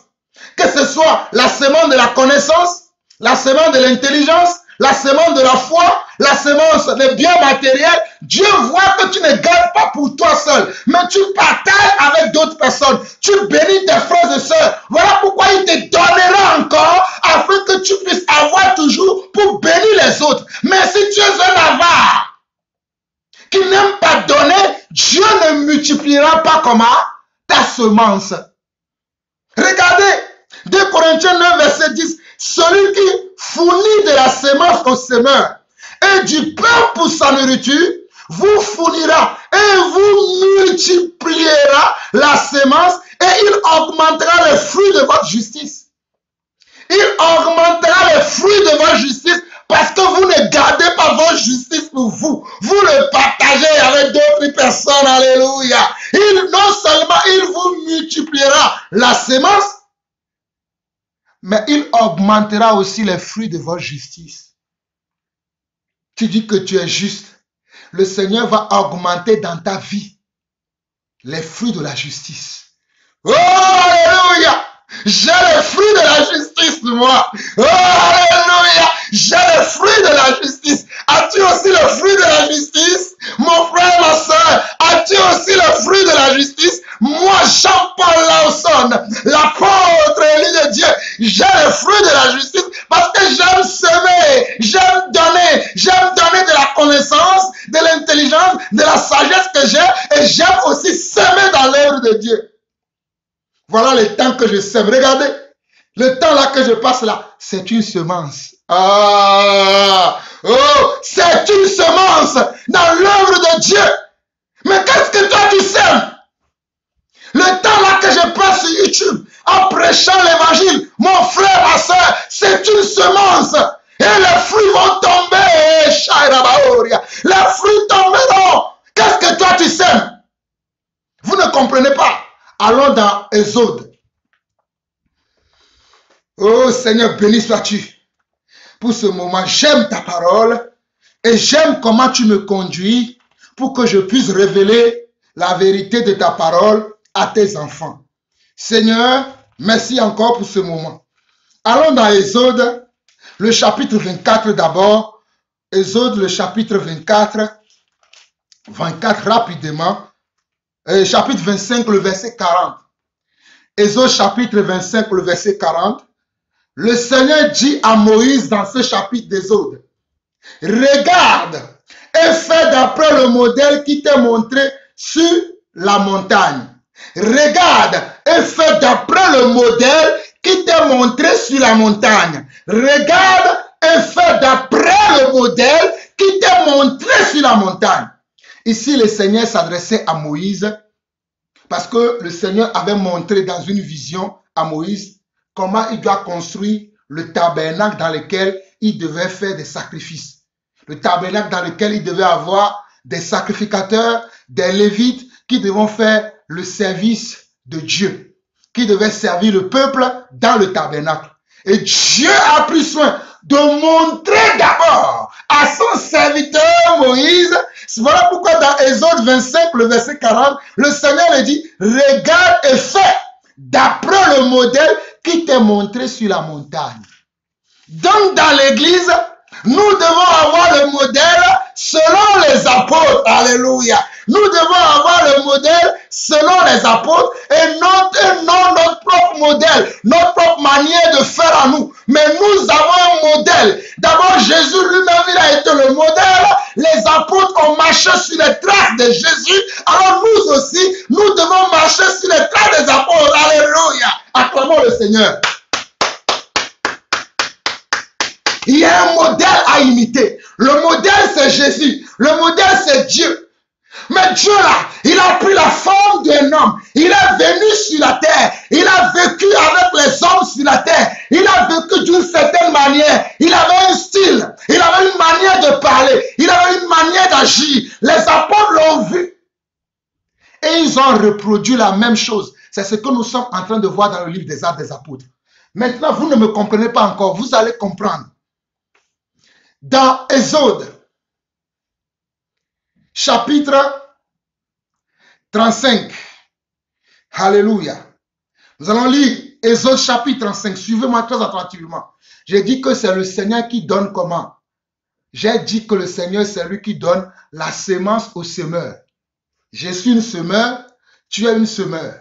que ce soit la semence de la connaissance, la semence de l'intelligence, la semence de la foi, la semence des biens matériels, Dieu voit que tu ne gardes pas pour toi seul, mais tu partages avec d'autres personnes. Tu bénis tes frères et sœurs. Voilà pourquoi il te donnera encore afin que tu puisses avoir toujours pour bénir les autres. Mais si tu es un avare qui n'aime pas donner, Dieu ne multipliera pas comment? Ta semence. Regardez, 2 Corinthiens 9, verset 10. Celui qui fournit de la semence au semeur et du pain pour sa nourriture, vous fournira et vous multipliera la semence et il augmentera les fruits de votre justice. Il augmentera les fruits de votre justice parce que vous ne gardez pas votre justice pour vous. Vous le partagez avec d'autres personnes. Alléluia. Non seulement il vous multipliera la semence, mais il augmentera aussi les fruits de votre justice. Tu dis que tu es juste. Le Seigneur va augmenter dans ta vie les fruits de la justice. Oh, alléluia! J'ai les fruits de la justice, moi. Oh, alléluia! J'ai les fruits de la justice. As-tu aussi le fruit de la justice? Mon frère, ma soeur, as-tu aussi le fruit de la justice? Moi, Jean-Paul Lawson, l'apôtre élu de Dieu, j'ai le fruit de la justice parce que j'aime semer, j'aime donner de la connaissance, de l'intelligence, de la sagesse que j'ai et j'aime aussi semer dans l'œuvre de Dieu. Voilà le temps que je sème. Regardez, le temps là que je passe là, c'est une semence. Ah, oh, c'est une semence dans l'œuvre de Dieu. Mais qu'est-ce que toi tu sèmes? Le temps là que je passe sur YouTube en prêchant l'évangile, mon frère, ma soeur, c'est une semence. Et les fruits vont tomber. Les fruits tomberont. Qu'est-ce que toi tu sèmes? Vous ne comprenez pas. Allons dans Exode. Oh Seigneur, béni sois-tu pour ce moment. J'aime ta parole et j'aime comment tu me conduis pour que je puisse révéler la vérité de ta parole à tes enfants. Seigneur, merci encore pour ce moment. Allons dans Exode, le chapitre 24 d'abord. Exode, le chapitre 24, 24 rapidement. Chapitre 25, le verset 40. Exode chapitre 25, le verset 40. Le Seigneur dit à Moïse dans ce chapitre d'Exode, regarde et fais d'après le modèle qui t'est montré sur la montagne. Regarde et fais d'après le modèle qui t'est montré sur la montagne. Regarde et fais d'après le modèle qui t'est montré sur la montagne. Ici, le Seigneur s'adressait à Moïse parce que le Seigneur avait montré dans une vision à Moïse comment il doit construire le tabernacle dans lequel il devait faire des sacrifices. Le tabernacle dans lequel il devait avoir des sacrificateurs, des lévites qui devront faire le service de Dieu, qui devaient servir le peuple dans le tabernacle. Et Dieu a pris soin de montrer d'abord à son serviteur Moïse. Voilà pourquoi dans Exode 25, le verset 40, le Seigneur lui dit, regarde et fais d'après le modèle qui t'est montré sur la montagne. Donc dans l'église, nous devons avoir le modèle selon les apôtres. Alléluia. Nous devons avoir le modèle selon les apôtres et non notre propre modèle, notre propre manière de faire à nous. Mais nous avons un modèle. D'abord, Jésus lui-même, il a été le modèle. Les apôtres ont marché sur les traces de Jésus. Alors nous aussi, nous devons marcher sur les traces des apôtres. Alléluia. Acclamons le Seigneur. Il y a un modèle à imiter. Le modèle, c'est Jésus. Le modèle, c'est Dieu. Mais Dieu, là, il a pris la forme d'un homme. Il est venu sur la terre. Il a vécu avec les hommes sur la terre. Il a vécu d'une certaine manière. Il avait un style. Il avait une manière de parler. Il avait une manière d'agir. Les apôtres l'ont vu. Et ils ont reproduit la même chose. C'est ce que nous sommes en train de voir dans le livre des Actes des Apôtres. Maintenant, vous ne me comprenez pas encore. Vous allez comprendre. Dans Exode, chapitre 35. Alléluia. Nous allons lire Exode chapitre 35. Suivez-moi très attentivement. J'ai dit que c'est le Seigneur qui donne comment? J'ai dit que le Seigneur, c'est lui qui donne la sémence au semeur. Je suis une semeur, tu es une semeur.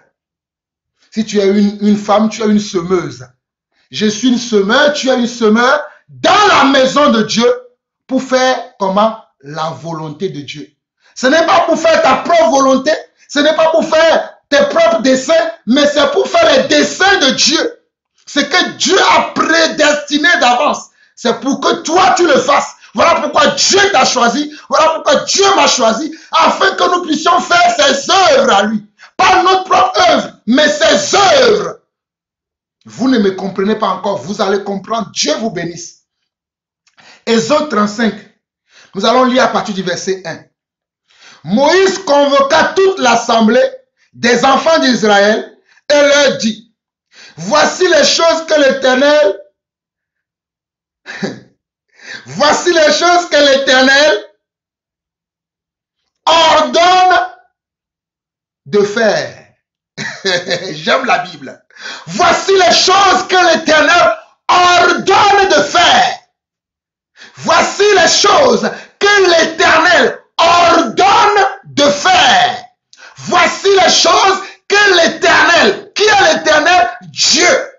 Si tu es une femme, tu es une semeuse. Je suis une semeur, tu es une semeur dans la maison de Dieu pour faire comment? La volonté de Dieu. Ce n'est pas pour faire ta propre volonté, ce n'est pas pour faire tes propres desseins, mais c'est pour faire les desseins de Dieu. Ce que Dieu a prédestiné d'avance, c'est pour que toi tu le fasses. Voilà pourquoi Dieu t'a choisi, voilà pourquoi Dieu m'a choisi, afin que nous puissions faire ses œuvres à lui. Pas notre propre œuvre, mais ses œuvres. Vous ne me comprenez pas encore, vous allez comprendre. Dieu vous bénisse. Exode 35, nous allons lire à partir du verset 1. Moïse convoqua toute l'assemblée des enfants d'Israël et leur dit, voici les choses que l'Éternel voici les choses que l'Éternel ordonne de faire. J'aime la Bible. Voici les choses que l'Éternel ordonne de faire. Voici les choses que l'Éternel ordonne de faire. Voici les choses que l'Éternel, qui est l'Éternel? Dieu.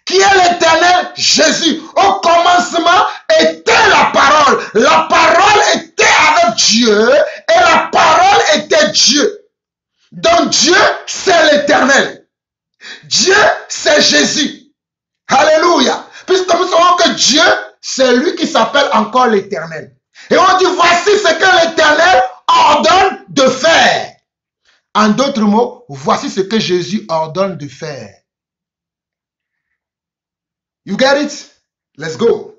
Qui est l'Éternel? Jésus. Au commencement était la parole. La parole était avec Dieu et la parole était Dieu. Donc Dieu, c'est l'Éternel. Dieu, c'est Jésus. Alléluia. Puisque nous savons que Dieu, c'est lui qui s'appelle encore l'Éternel. Et on dit, voici ce que l'Éternel ordonne de faire. En d'autres mots, voici ce que Jésus ordonne de faire. You get it? Let's go.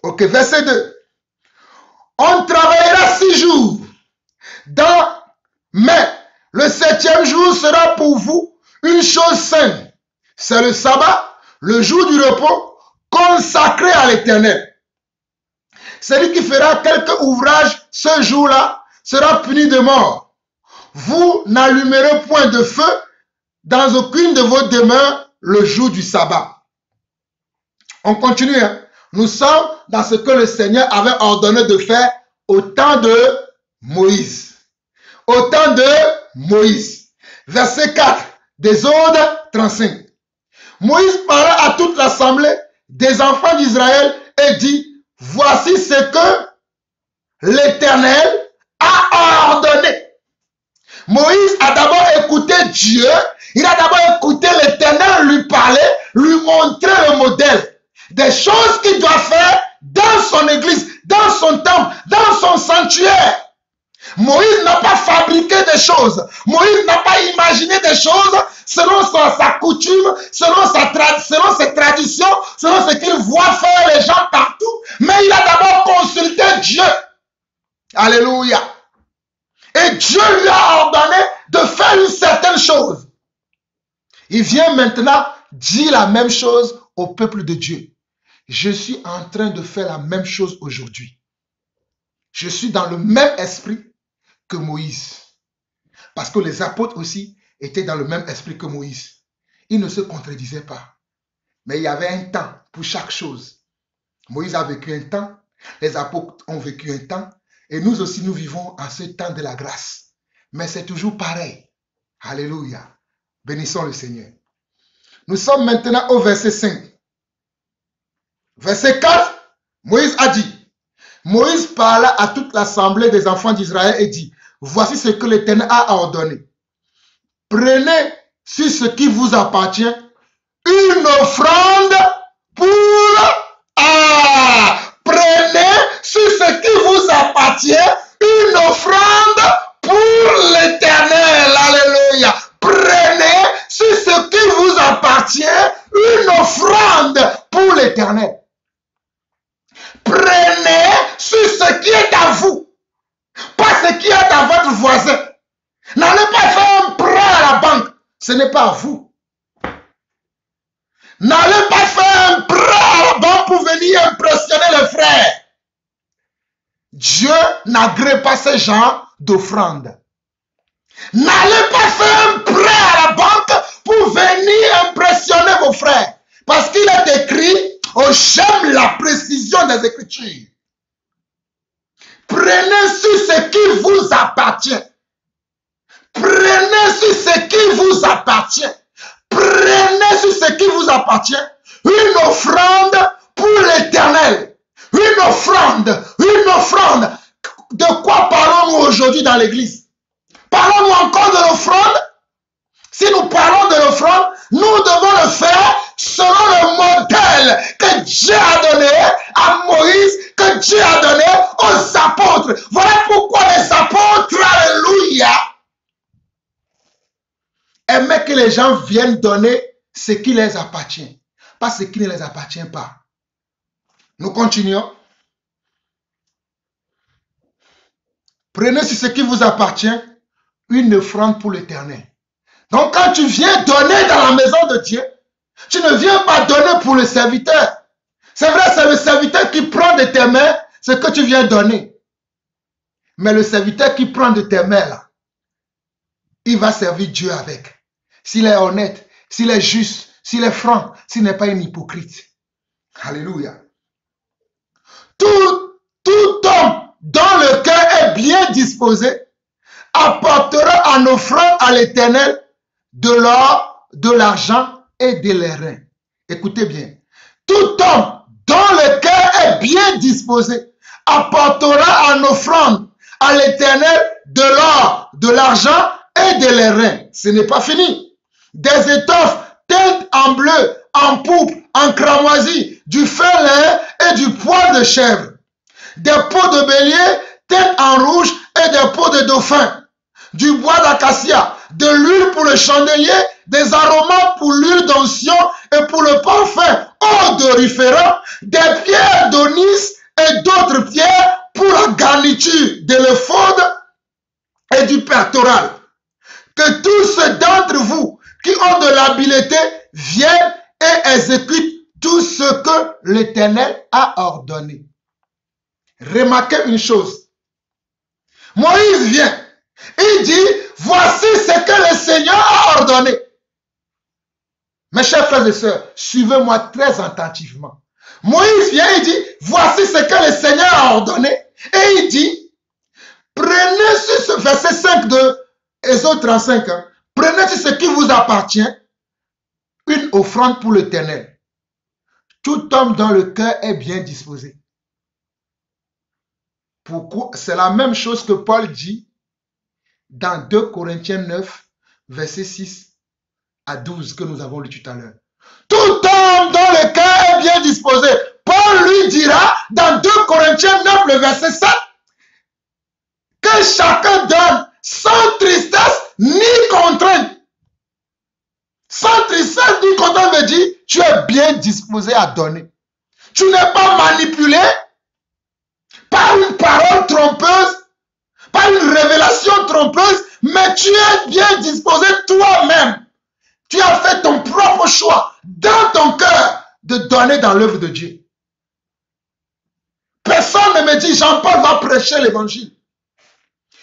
Ok, verset 2. On travaillera 6 jours. Mais le 7e jour sera pour vous une chose sainte. C'est le sabbat, le jour du repos, consacré à l'Éternel. Celui qui fera quelque ouvrage ce jour-là sera puni de mort. Vous n'allumerez point de feu dans aucune de vos demeures le jour du sabbat. On continue. Hein? Nous sommes dans ce que le Seigneur avait ordonné de faire au temps de Moïse. au temps de Moïse. Verset 4 d'Exode 35. Moïse parla à toute l'assemblée des enfants d'Israël et dit, voici ce que l'Éternel a ordonné. Moïse a d'abord écouté Dieu, il a d'abord écouté l'Éternel lui parler, lui montrer le modèle des choses qu'il doit faire dans son église, dans son temple, dans son sanctuaire. Moïse n'a pas fabriqué des choses, Moïse n'a pas imaginé des choses selon sa coutume, selon ses traditions, selon ce qu'il voit faire les gens partout, mais il a d'abord consulté Dieu. Alléluia. Et Dieu lui a ordonné de faire une certaine chose. Il vient maintenant dire la même chose au peuple de Dieu. Je suis en train de faire la même chose aujourd'hui. Je suis dans le même esprit que Moïse. Parce que les apôtres aussi étaient dans le même esprit que Moïse. Ils ne se contredisaient pas. Mais il y avait un temps pour chaque chose. Moïse a vécu un temps, les apôtres ont vécu un temps, et nous aussi nous vivons en ce temps de la grâce. Mais c'est toujours pareil. Alléluia. Bénissons le Seigneur. Nous sommes maintenant au verset 5. Verset 4, Moïse a dit, Moïse parla à toute l'assemblée des enfants d'Israël et dit, voici ce que l'Éternel a ordonné. Prenez sur ce qui vous appartient une offrande pour... Prenez sur ce qui vous appartient une offrande pour l'Éternel. Alléluia. Prenez sur ce qui vous appartient une offrande pour l'Éternel. Prenez sur ce qui est à vous, pas ce qui est à votre voisin. N'allez pas faire un prêt à la banque, ce n'est pas à vous. N'allez pas faire un prêt à la banque pour venir impressionner les frères. Dieu n'agrée pas ce genre d'offrande. N'allez pas faire un prêt à la banque pour venir impressionner vos frères. Parce qu'il est écrit, oh, j'aime la précision des Écritures. Prenez sur ce qui vous appartient. Prenez sur ce qui vous appartient. Prenez sur ce qui vous appartient une offrande pour l'Éternel. Une offrande, une offrande. De quoi parlons-nous aujourd'hui dans l'église? Parlons-nous encore de l'offrande? Si nous parlons de l'offrande, nous devons le faire selon le modèle que Dieu a donné à Moïse, que Dieu a donné aux apôtres. Voilà pourquoi les apôtres, alléluia, aimaient que les gens viennent donner ce qui les appartient, pas ce qui ne les appartient pas. Nous continuons. Prenez sur ce qui vous appartient une offrande pour l'Éternel. Donc quand tu viens donner dans la maison de Dieu, tu ne viens pas donner pour le serviteur. C'est vrai, c'est le serviteur qui prend de tes mains ce que tu viens donner. Mais le serviteur qui prend de tes mains, là, il va servir Dieu avec. S'il est honnête, s'il est juste, s'il est franc, s'il n'est pas un hypocrite. Alléluia. Tout homme dont le cœur est bien disposé apportera en offrande à l'Éternel de l'or, de l'argent et de l'airain. Écoutez bien. Tout homme dont le cœur est bien disposé apportera en offrande à l'Éternel de l'or, de l'argent et de l'airain. Ce n'est pas fini. Des étoffes teintes en bleu, en pourpre, en cramoisi, du fin lin et du poil de chèvre. Des peaux de bélier teintes en rouge et des peaux de dauphin. Du bois d'acacia, de l'huile pour le chandelier, des aromates pour l'huile d'onction et pour le parfum odoriférant, des pierres d'onyx et d'autres pierres pour la garniture de l'éphod et du pectoral. Que tous ceux d'entre vous qui ont de l'habileté viennent et exécutent tout ce que l'Éternel a ordonné. Remarquez une chose. Moïse vient. Il dit, voici ce que le Seigneur a ordonné. Mes chers frères et sœurs, suivez-moi très attentivement. Moïse vient, il dit, voici ce que le Seigneur a ordonné. Et il dit, prenez sur ce verset 5 de Exode 35, hein. Prenez ce qui vous appartient, une offrande pour l'Éternel. Tout homme dont le cœur est bien disposé. Pourquoi? C'est la même chose que Paul dit dans 2 Corinthiens 9, versets 6 à 12 que nous avons lu tout à l'heure. Tout homme dont le cœur est bien disposé. Paul lui dira dans 2 Corinthiens 9, le verset 7, que chacun donne sans tristesse ni contrainte. Sans tristesse ni contrainte veut dire tu es bien disposé à donner. Tu n'es pas manipulé par une parole trompeuse, par une révélation trompeuse, mais tu es bien disposé toi-même. Tu as fait ton propre choix dans ton cœur de donner dans l'œuvre de Dieu. Personne ne me dit Jean-Paul va prêcher l'évangile.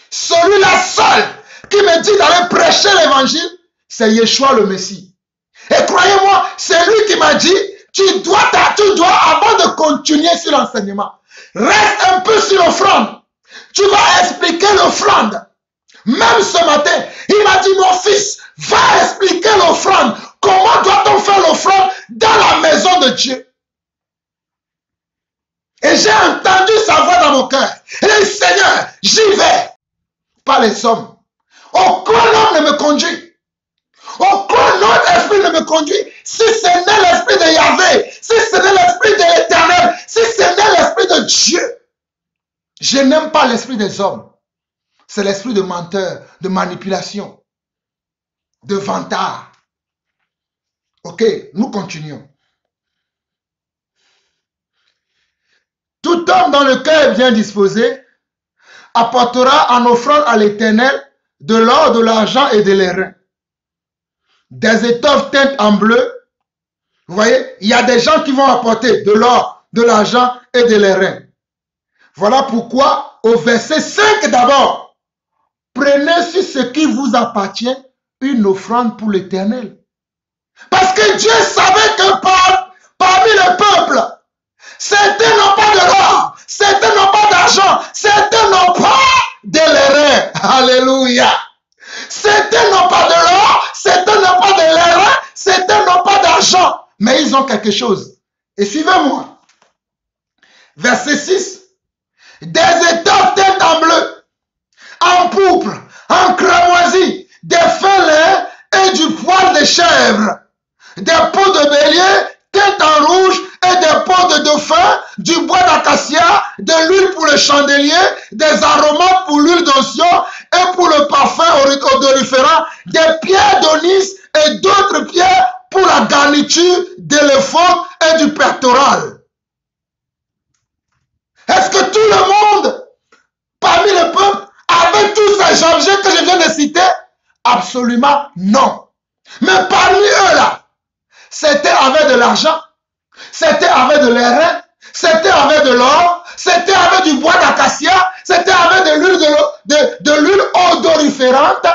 Celui-là seul qui me dit d'aller prêcher l'évangile, c'est Yeshua le Messie. Et croyez-moi, c'est lui qui m'a dit, tu dois avant de continuer sur l'enseignement, reste un peu sur l'offrande. Tu vas expliquer l'offrande. Même ce matin, il m'a dit, mon fils, va expliquer l'offrande. Comment doit-on faire l'offrande dans la maison de Dieu? Et j'ai entendu sa voix dans mon cœur. Et il dit, Seigneur, j'y vais. Pas les sommes. Aucun homme ne me conduit. Aucun autre esprit ne me conduit. Si ce n'est l'esprit de Yahvé, si ce n'est l'esprit de l'Éternel, si ce n'est l'esprit de Dieu. Je n'aime pas l'esprit des hommes. C'est l'esprit de menteur, de manipulation, de vantard. Ok, nous continuons. Tout homme dont le cœur est bien disposé apportera en offrande à l'Éternel de l'or, de l'argent et de l'airain. Des étoffes teintes en bleu. Vous voyez, il y a des gens qui vont apporter de l'or, de l'argent et de l'airain. Voilà pourquoi, au verset 5 d'abord, prenez sur ce qui vous appartient une offrande pour l'Éternel. Parce que Dieu savait que parmi le peuple, certains n'ont pas de l'or, certains n'ont pas d'argent, certains n'ont pas de l'airain. Alléluia. Certains n'ont pas de l'or, certains n'ont pas de l'airain, certains n'ont pas d'argent, mais ils ont quelque chose. Et suivez-moi. Verset 6. Des étoffes teintes en bleu, en pourpre, en cramoisi, des fins laids et du poil de chèvre, des peaux de bélier teintes en rouge et des peaux de dauphin, du bois d'acacia, de l'huile pour le chandelier, des aromates pour l'huile d'onction et pour le parfum odoriférant, des pierres d'onyx et d'autres pierres pour la garniture de l'éphod et du pectoral. Est-ce que tout le monde, parmi le peuple, avait tous ces objets que je viens de citer? Absolument non. Mais parmi eux là, certains avaient de l'argent, certains avaient de l'airain, certains avaient de l'or, certains avaient du bois d'acacia, certains avaient de l'huile odoriférante.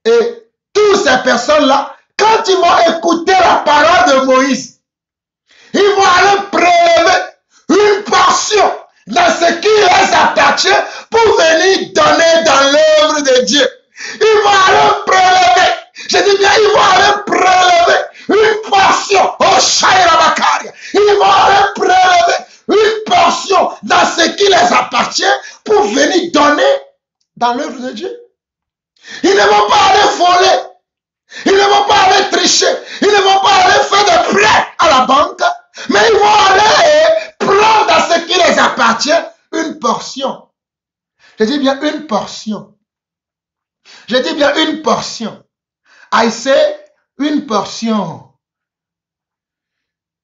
Et toutes ces personnes-là, quand ils vont écouter la parole de Moïse, ils vont aller prélever une portion dans ce qui les appartient pour venir donner dans l'œuvre de Dieu. Ils vont aller prélever, je dis bien, ils vont aller prélever une portion, oh Shaira Bakaria, ils vont aller prélever une portion dans ce qui les appartient pour venir donner dans l'œuvre de Dieu. Ils ne vont pas aller voler, ils ne vont pas aller tricher, ils ne vont pas aller faire des prêts à la banque, mais ils vont aller prendre dans ce qui les appartient une portion. Je dis bien une portion. Je dis bien une portion. I say une portion.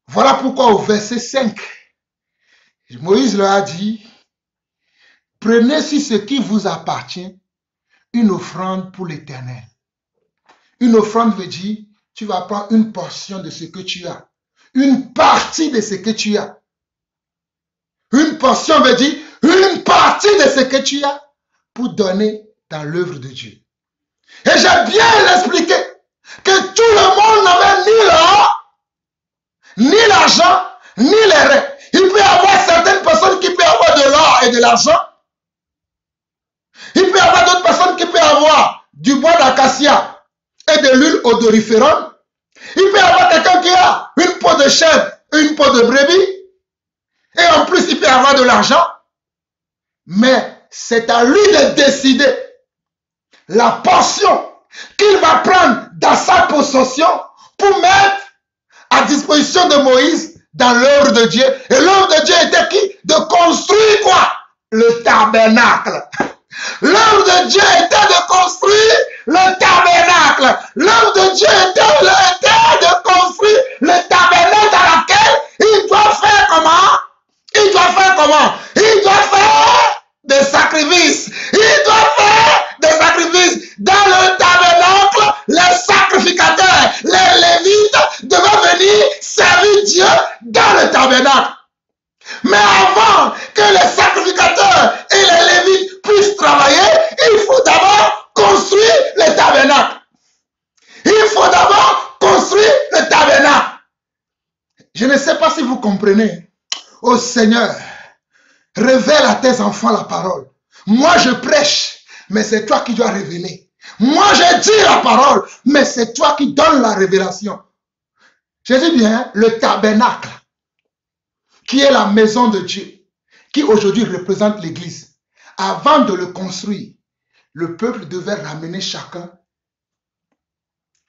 Voilà pourquoi au verset 5, Moïse leur a dit, prenez sur ce qui vous appartient une offrande pour l'Éternel. Une offrande veut dire, tu vas prendre une portion de ce que tu as. Une partie de ce que tu as. Une portion veut dire une partie de ce que tu as pour donner dans l'œuvre de Dieu. Et j'ai bien expliqué que tout le monde n'avait ni l'or, ni l'argent, ni l'airain. Il peut y avoir certaines personnes qui peuvent avoir de l'or et de l'argent. Il peut y avoir d'autres personnes qui peuvent avoir du bois d'acacia et de l'huile odoriférante. Il peut y avoir quelqu'un qui a une peau de chèvre, une peau de brebis. Et en plus, il peut y avoir de l'argent. Mais c'est à lui de décider la portion qu'il va prendre dans sa possession pour mettre à disposition de Moïse dans l'œuvre de Dieu. Et l'œuvre de Dieu était qui? De construire quoi? Le tabernacle. L'œuvre de Dieu était de construire le tabernacle. L'œuvre de Dieu était de construire le tabernacle dans lequel il doit faire comment? Il doit faire comment? Il doit faire des sacrifices. Il doit faire des sacrifices. Dans le tabernacle, les sacrificateurs, les lévites devaient venir servir Dieu dans le tabernacle. Mais avant que les sacrificateurs et les lévites puissent travailler, il faut d'abord construire le tabernacle. Il faut d'abord construire le tabernacle. Je ne sais pas si vous comprenez. Oh Seigneur, révèle à tes enfants la parole. Moi je prêche, mais c'est toi qui dois révéler. Moi je dis la parole, mais c'est toi qui donnes la révélation. Je dis bien le tabernacle, qui est la maison de Dieu, qui aujourd'hui représente l'église. Avant de le construire, le peuple devait ramener chacun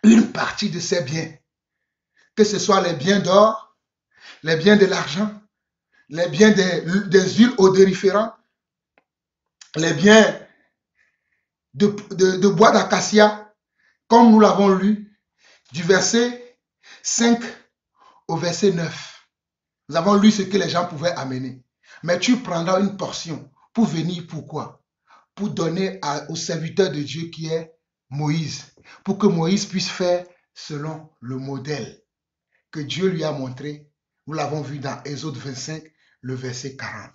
une partie de ses biens. Que ce soit les biens d'or, les biens de l'argent, les biens des huiles odoriférantes, les biens de bois d'acacia, comme nous l'avons lu, du verset 5 au verset 9. Nous avons lu ce que les gens pouvaient amener. Mais tu prendras une portion pour venir, pourquoi? Pour donner au serviteur de Dieu qui est Moïse, pour que Moïse puisse faire selon le modèle que Dieu lui a montré. Nous l'avons vu dans Exode 25, le verset 40.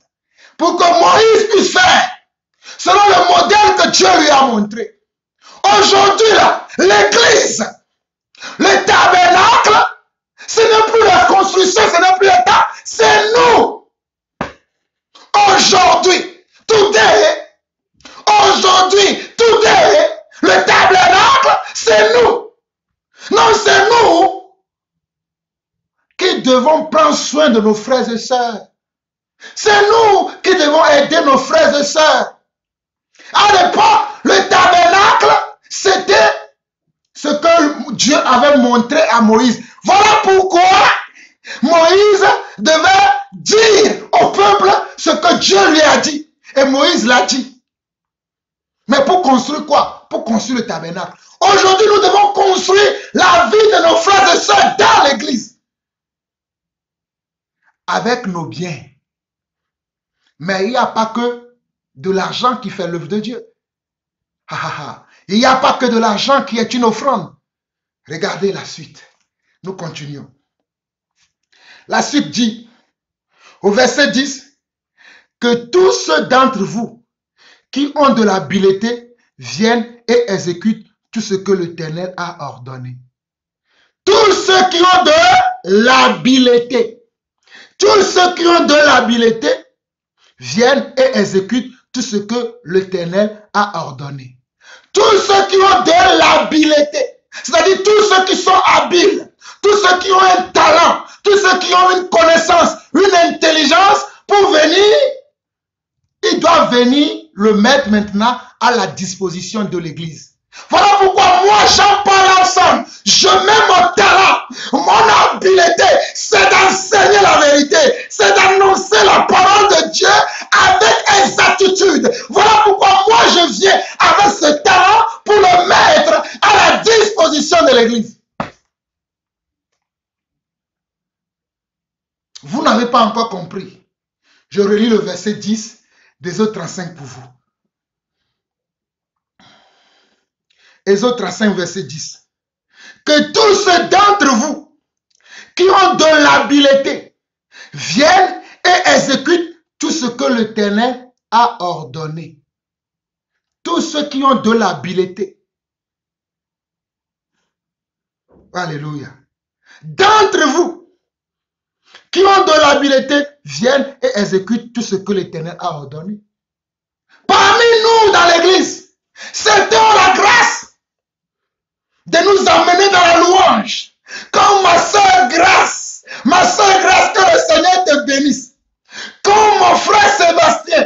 Pour que Moïse puisse faire selon le modèle que Dieu lui a montré. Aujourd'hui, là, l'église, le tabernacle, ce n'est plus la construction, ce n'est plus le temps, c'est nous. Aujourd'hui, le tabernacle, c'est nous. Non, c'est nous qui devons prendre soin de nos frères et sœurs. C'est nous qui devons aider nos frères et sœurs. À l'époque, le tabernacle, c'était ce que Dieu avait montré à Moïse. Voilà pourquoi Moïse devait dire au peuple ce que Dieu lui a dit. Et Moïse l'a dit. Mais pour construire quoi? Pour construire le tabernacle. Aujourd'hui, nous devons construire la vie de nos frères et sœurs dans l'église. Avec nos biens. Mais il n'y a pas que de l'argent qui fait l'œuvre de Dieu. Il n'y a pas que de l'argent qui est une offrande. Regardez la suite. Nous continuons. La suite dit, au verset 10, que tous ceux d'entre vous qui ont de l'habileté viennent et exécutent tout ce que l'Éternel a ordonné. Tous ceux qui ont de l'habileté. Tous ceux qui ont de l'habileté viennent et exécutent tout ce que l'Éternel a ordonné. Tous ceux qui ont de l'habileté, c'est-à-dire tous ceux qui sont habiles, tous ceux qui ont un talent, tous ceux qui ont une connaissance, une intelligence pour venir, ils doivent venir le mettre maintenant à la disposition de l'église. Voilà pourquoi moi, Jean-Paul ensemble, je mets mon talent, mon habileté, c'est d'enseigner la vérité, c'est d'annoncer la parole de Dieu avec exactitude. Voilà pourquoi moi, je viens avec ce talent pour le mettre à la disposition de l'église. Vous n'avez pas encore compris. Je relis le verset 10 d'Exode 35 pour vous. Exode 35, verset 10. Que tous ceux d'entre vous qui ont de l'habileté viennent et exécutent tout ce que l'Éternel a ordonné. Tous ceux qui ont de l'habileté. Alléluia. D'entre vous qui ont de l'habileté viennent et exécutent tout ce que l'Éternel a ordonné. parmi nous dans l'église. C'était la grâce de nous emmener dans la louange. Comme ma soeur Grâce, que le Seigneur te bénisse. Comme mon frère Sébastien,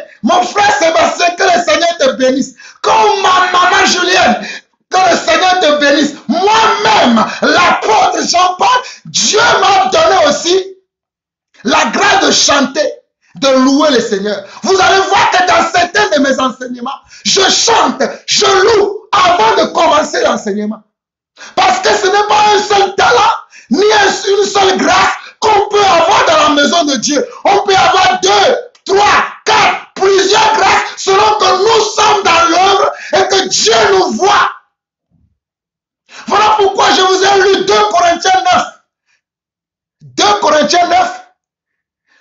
que le Seigneur te bénisse. Comme ma maman Julienne, que le Seigneur te bénisse. Moi-même, l'apôtre Jean-Paul, Dieu m'a donné aussi la grâce de chanter, de louer le Seigneur. Vous allez voir que dans certains de mes enseignements, je chante, je loue avant de commencer l'enseignement. Parce que ce n'est pas un seul talent, ni une seule grâce qu'on peut avoir dans la maison de Dieu. On peut avoir 2, 3, 4, plusieurs grâces selon que nous sommes dans l'œuvre et que Dieu nous voit. Voilà pourquoi je vous ai lu 2 Corinthiens 9. 2 Corinthiens 9,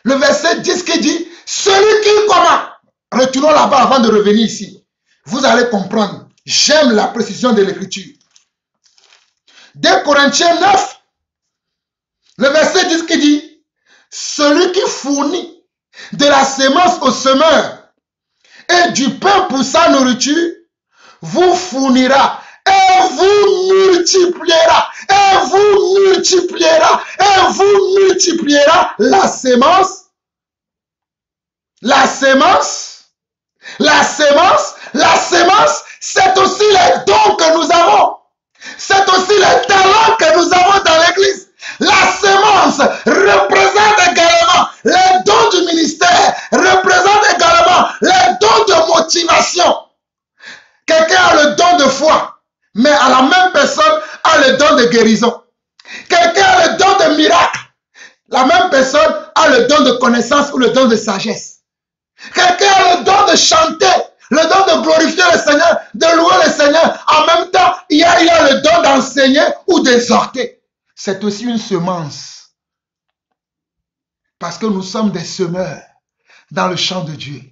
le verset 10 qui dit, celui qui comment? Retournons là-bas avant de revenir ici. Vous allez comprendre. J'aime la précision de l'écriture. 2 Corinthiens 9, le verset 10 qui dit, celui qui fournit de la semence au semeur et du pain pour sa nourriture, vous fournira et vous multipliera, et vous multipliera, et vous multipliera la semence. La semence, c'est aussi les dons que nous avons. C'est aussi les talents que nous avons dans l'église. La semence représente également les dons du ministère, représente également les dons de motivation. Quelqu'un a le don de foi, mais à la même personne a le don de guérison. Quelqu'un a le don de miracle, la même personne a le don de connaissance ou le don de sagesse. Quelqu'un a le don de chanter, le don de glorifier le Seigneur, de louer le Seigneur. En même temps, il y a le don d'enseigner ou d'exhorter. C'est aussi une semence. Parce que nous sommes des semeurs dans le champ de Dieu.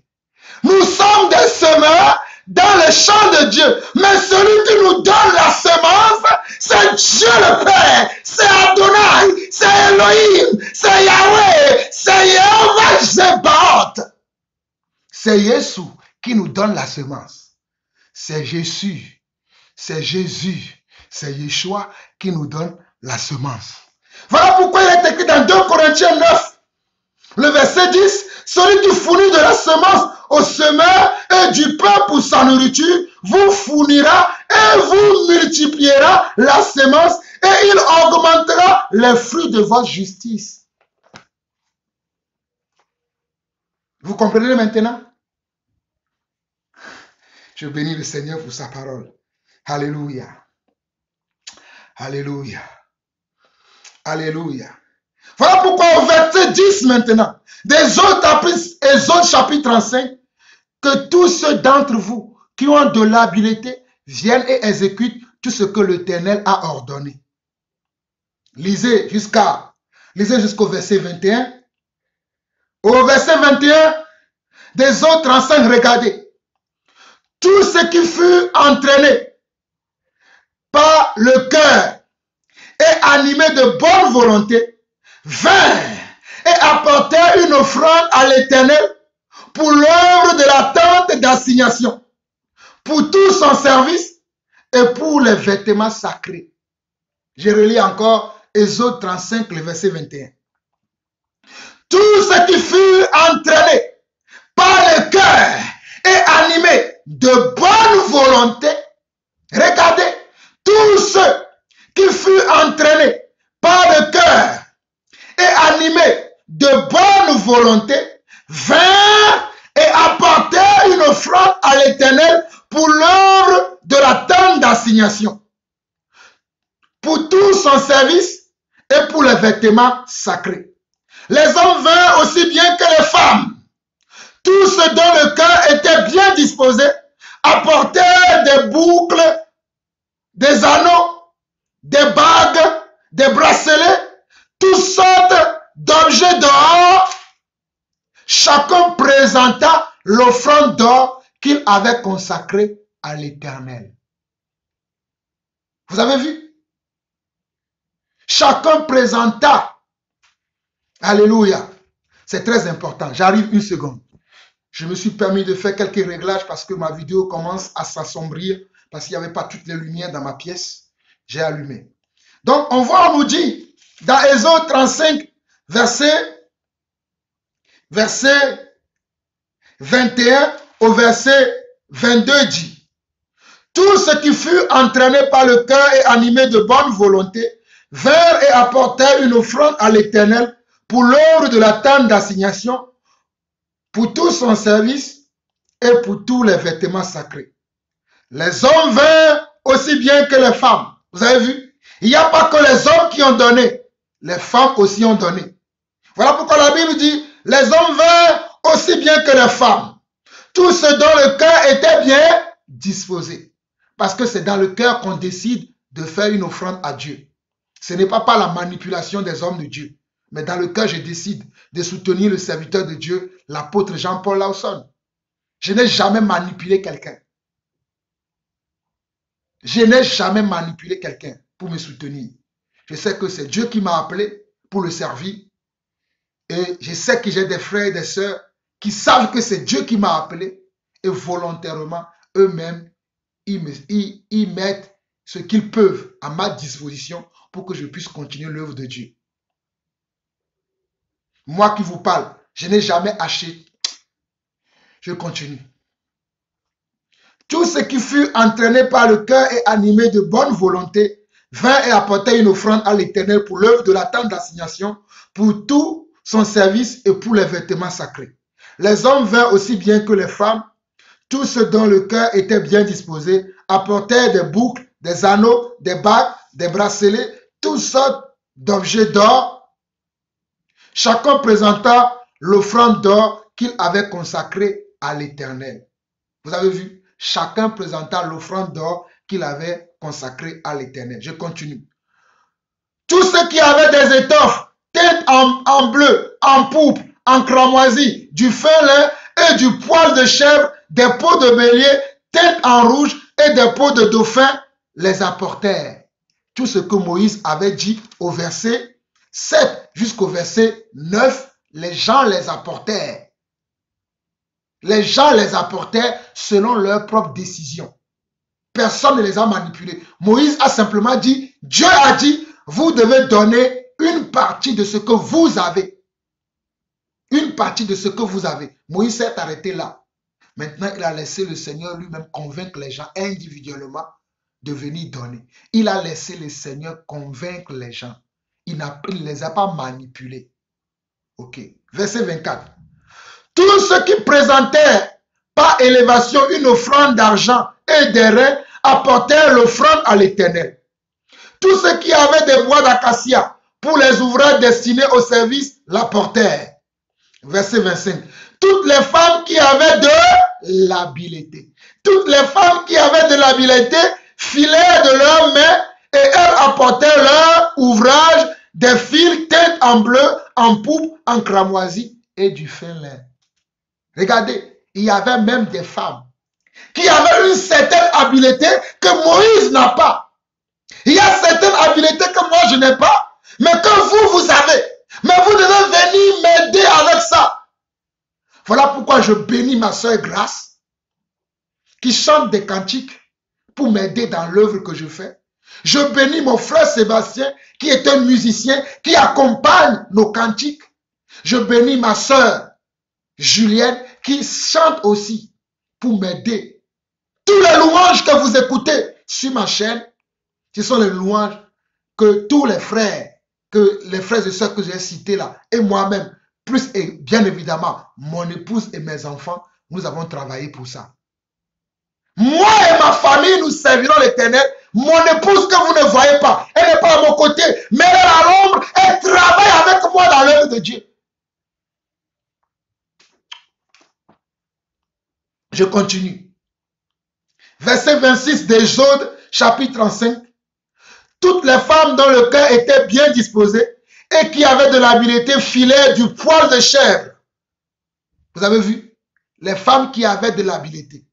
Nous sommes des semeurs dans le champ de Dieu. Mais celui qui nous donne la semence, c'est Dieu le Père. C'est Adonai, c'est Elohim, c'est Yahweh, c'est Yehovah Zebaoth. C'est Jésus qui nous donne la semence. C'est Jésus, c'est Yeshua qui nous donne la semence. Voilà pourquoi il est écrit dans 2 Corinthiens 9, le verset 10, celui qui fournit de la semence au semeur et du pain pour sa nourriture, vous fournira et vous multipliera la semence et il augmentera les fruits de votre justice. Vous comprenez maintenant? Je bénis le Seigneur pour sa parole. Alléluia. Alléluia. Alléluia. Voilà pourquoi au verset 10 maintenant, Exode chapitre 35, que tous ceux d'entre vous qui ont de l'habileté viennent et exécutent tout ce que l'Éternel a ordonné. Lisez jusqu'au verset 21. Au verset 21, d'Exode 35, regardez. Tout ce qui fut entraîné par le cœur et animé de bonne volonté, vint et apportait une offrande à l'Éternel pour l'œuvre de la tente d'assignation, pour tout son service et pour les vêtements sacrés. Je relis encore Exode 35, le verset 21. Tout ce qui fut entraîné par le cœur et animé de bonne volonté, regardez, tous ceux qui furent entraînés par le cœur et animés de bonne volonté, vinrent et apportèrent une offrande à l'Éternel pour l'œuvre de la tente d'assignation, pour tout son service et pour les vêtements sacrés. Les hommes vinrent aussi bien que les femmes. Tous ceux dont le cœur était bien disposé apportèrent des boucles, des anneaux, des bagues, des bracelets, toutes sortes d'objets d'or. Chacun présenta l'offrande d'or qu'il avait consacrée à l'Éternel. Vous avez vu? Chacun présenta. Alléluia. C'est très important. J'arrive une seconde. Je me suis permis de faire quelques réglages parce que ma vidéo commence à s'assombrir parce qu'il n'y avait pas toutes les lumières dans ma pièce. J'ai allumé. Donc, on nous dit dans Exode 35, verset 21 au verset 22 dit: tous ceux qui furent entraînés par le cœur et animés de bonne volonté vinrent et apportèrent une offrande à l'Éternel pour l'œuvre de la tente d'assignation, pour tout son service et pour tous les vêtements sacrés. Les hommes vinrent aussi bien que les femmes. Vous avez vu? Il n'y a pas que les hommes qui ont donné, les femmes aussi ont donné. Voilà pourquoi la Bible dit: les hommes vinrent aussi bien que les femmes. Tous ceux dont le cœur était bien disposé. Parce que c'est dans le cœur qu'on décide de faire une offrande à Dieu. Ce n'est pas par la manipulation des hommes de Dieu. Mais dans le cœur, je décide de soutenir le serviteur de Dieu, l'apôtre Jean-Paul Lawson. Je n'ai jamais manipulé quelqu'un. Je n'ai jamais manipulé quelqu'un pour me soutenir. Je sais que c'est Dieu qui m'a appelé pour le servir. Et je sais que j'ai des frères et des sœurs qui savent que c'est Dieu qui m'a appelé. Et volontairement, eux-mêmes, ils mettent ce qu'ils peuvent à ma disposition pour que je puisse continuer l'œuvre de Dieu. Moi qui vous parle, je n'ai jamais acheté. Je continue. Tous ceux qui furent entraînés par le cœur et animés de bonne volonté vinrent et apportèrent une offrande à l'Éternel pour l'œuvre de la tente d'assignation, pour tout son service et pour les vêtements sacrés. Les hommes vinrent aussi bien que les femmes. Tous ceux dont le cœur était bien disposé apportèrent des boucles, des anneaux, des bagues, des bracelets, toutes sortes d'objets d'or. Chacun présenta l'offrande d'or qu'il avait consacrée à l'Éternel. Vous avez vu? Chacun présenta l'offrande d'or qu'il avait consacrée à l'Éternel. Je continue. Tous ceux qui avaient des étoffes teintes en bleu, en pourpre, en cramoisi, du fin lin et du poil de chèvre, des peaux de bélier teintes en rouge et des peaux de dauphin, les apportèrent. Tout ce que Moïse avait dit au verset 7 jusqu'au verset 9, les gens les apportèrent. Les gens les apportèrent selon leur propre décision. Personne ne les a manipulés. Moïse a simplement dit, Dieu a dit, vous devez donner une partie de ce que vous avez. Une partie de ce que vous avez. Moïse s'est arrêté là. Maintenant, il a laissé le Seigneur lui-même convaincre les gens individuellement de venir donner. Il a laissé le Seigneur convaincre les gens. Il ne les a pas manipulés. Ok. Verset 24. Tous ceux qui présentèrent par élévation une offrande d'argent et d'airain apportèrent l'offrande à l'Éternel. Tous ceux qui avaient des bois d'acacia pour les ouvrages destinés au service l'apportèrent. Verset 25. Toutes les femmes qui avaient de l'habileté. Toutes les femmes qui avaient de l'habileté filèrent de leurs mains et elles apportèrent leur ouvrage, des fils teints en bleu, en pourpre, en cramoisi et du fin lin. Regardez, il y avait même des femmes qui avaient une certaine habileté que Moïse n'a pas. Il y a certaines habiletés que moi je n'ai pas, mais que vous avez. Mais vous devez venir m'aider avec ça. Voilà pourquoi je bénis ma soeur Grâce, qui chante des cantiques pour m'aider dans l'œuvre que je fais. Je bénis mon frère Sébastien, qui est un musicien, qui accompagne nos cantiques. Je bénis ma soeur Julienne, qui chante aussi pour m'aider. Tous les louanges que vous écoutez sur ma chaîne, ce sont les louanges que tous les frères, et sœurs que j'ai cités là, et moi-même, plus et bien évidemment, mon épouse et mes enfants, nous avons travaillé pour ça. Moi et ma famille, nous servirons l'Éternel. Mon épouse que vous ne voyez pas, elle n'est pas à mon côté, mais elle est à l'ombre, elle travaille avec moi dans l'œuvre de Dieu. Je continue. Verset 26 d'Exode, chapitre 35. Toutes les femmes dont le cœur était bien disposé et qui avaient de l'habileté filaient du poil de chèvre. Vous avez vu? Les femmes qui avaient de l'habileté.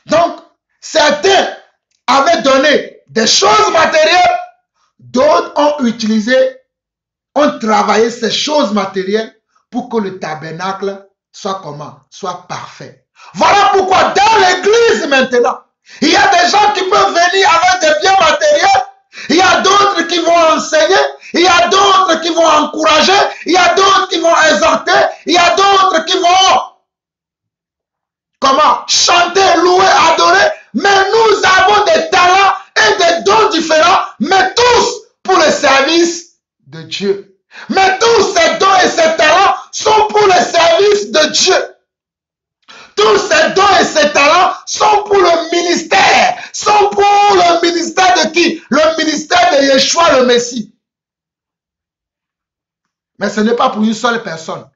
Donc, certains avaient donné des choses matérielles, d'autres ont travaillé ces choses matérielles pour que le tabernacle soit comment? Soit parfait. Voilà pourquoi dans l'église maintenant, il y a des gens qui peuvent venir avec des biens matériels. Il y a d'autres qui vont enseigner. Il y a d'autres qui vont encourager. Il y a d'autres qui vont exhorter. Il y a d'autres qui vont comment? Chanter, louer, adorer. Mais nous avons des talents et des dons différents, mais tous pour le service de Dieu. Mais tous ces dons et ces talents sont pour le service de Dieu. Tous ces dons et ces talents sont pour le ministère. Sont pour le ministère de qui? Le ministère de Yeshua le Messie. Mais ce n'est pas pour une seule personne.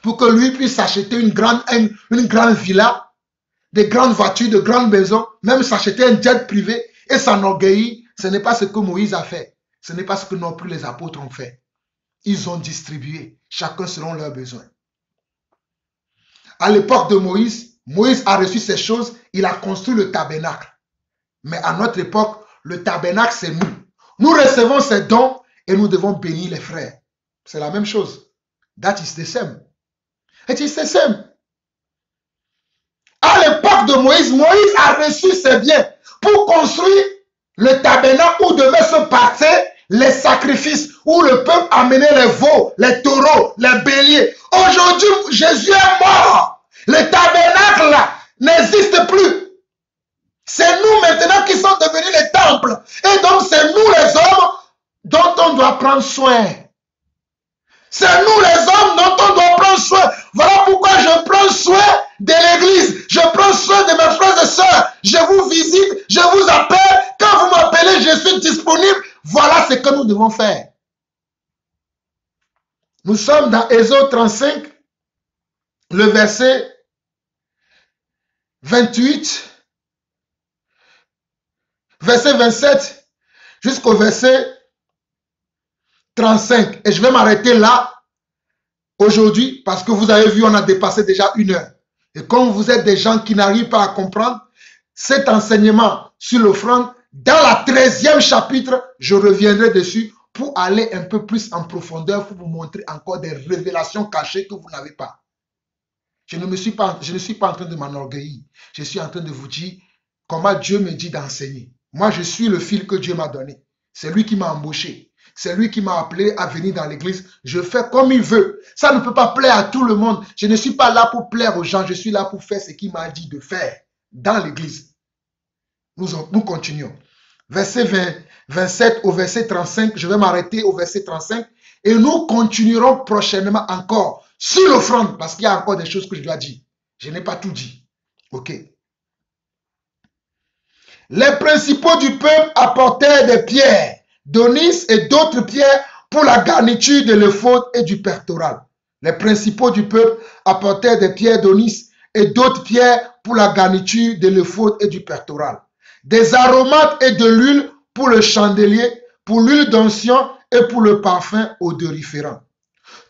Pour que lui puisse acheter une grande villa, des grandes voitures, de grandes maisons, même s'acheter un jet privé et s'enorgueillir. Ce n'est pas ce que Moïse a fait. Ce n'est pas ce que non plus les apôtres ont fait. Ils ont distribué, chacun selon leurs besoins. À l'époque de Moïse, Moïse a reçu ces choses, il a construit le tabernacle. Mais à notre époque, le tabernacle, c'est nous. Nous recevons ces dons et nous devons bénir les frères. C'est la même chose. That is the same. It is the same. À l'époque de Moïse, Moïse a reçu ses biens pour construire le tabernacle où devaient se passer les sacrifices, où le peuple amenait les veaux, les taureaux, les béliers. Aujourd'hui, Jésus est mort. Le tabernacle là n'existe plus. C'est nous maintenant qui sommes devenus les temples. Et donc c'est nous les hommes dont on doit prendre soin. C'est nous les hommes dont on doit prendre soin. Voilà pourquoi je prends soin de l'église. Je prends soin de mes frères et sœurs. Je vous visite, je vous appelle. Quand vous m'appelez, je suis disponible. Voilà ce que nous devons faire. Nous sommes dans Exode 35, le verset 28, verset 27, jusqu'au verset 35. Et je vais m'arrêter là aujourd'hui parce que vous avez vu, on a dépassé déjà 1 heure. Et comme vous êtes des gens qui n'arrivent pas à comprendre cet enseignement sur l'offrande, dans la 13e chapitre, je reviendrai dessus pour aller un peu plus en profondeur, pour vous montrer encore des révélations cachées que vous n'avez pas. Je ne suis pas en train de m'enorgueillir. Je suis en train de vous dire comment Dieu me dit d'enseigner. Moi, je suis le fil que Dieu m'a donné. C'est lui qui m'a embauché. C'est lui qui m'a appelé à venir dans l'église. Je fais comme il veut. Ça ne peut pas plaire à tout le monde. Je ne suis pas là pour plaire aux gens. Je suis là pour faire ce qu'il m'a dit de faire dans l'église. Nous continuons. Verset 27 au verset 35. Je vais m'arrêter au verset 35. Et nous continuerons prochainement encore sur l'offrande. Parce qu'il y a encore des choses que je dois dire. Je n'ai pas tout dit. Ok. Les principaux du peuple apportèrent des pierres, d'onyx et d'autres pierres pour la garniture de l'éphod et du pectoral. Les principaux du peuple apportèrent des pierres d'onyx et d'autres pierres pour la garniture de l'éphod et du pectoral. Des aromates et de l'huile pour le chandelier, pour l'huile d'onction et pour le parfum odoriférant.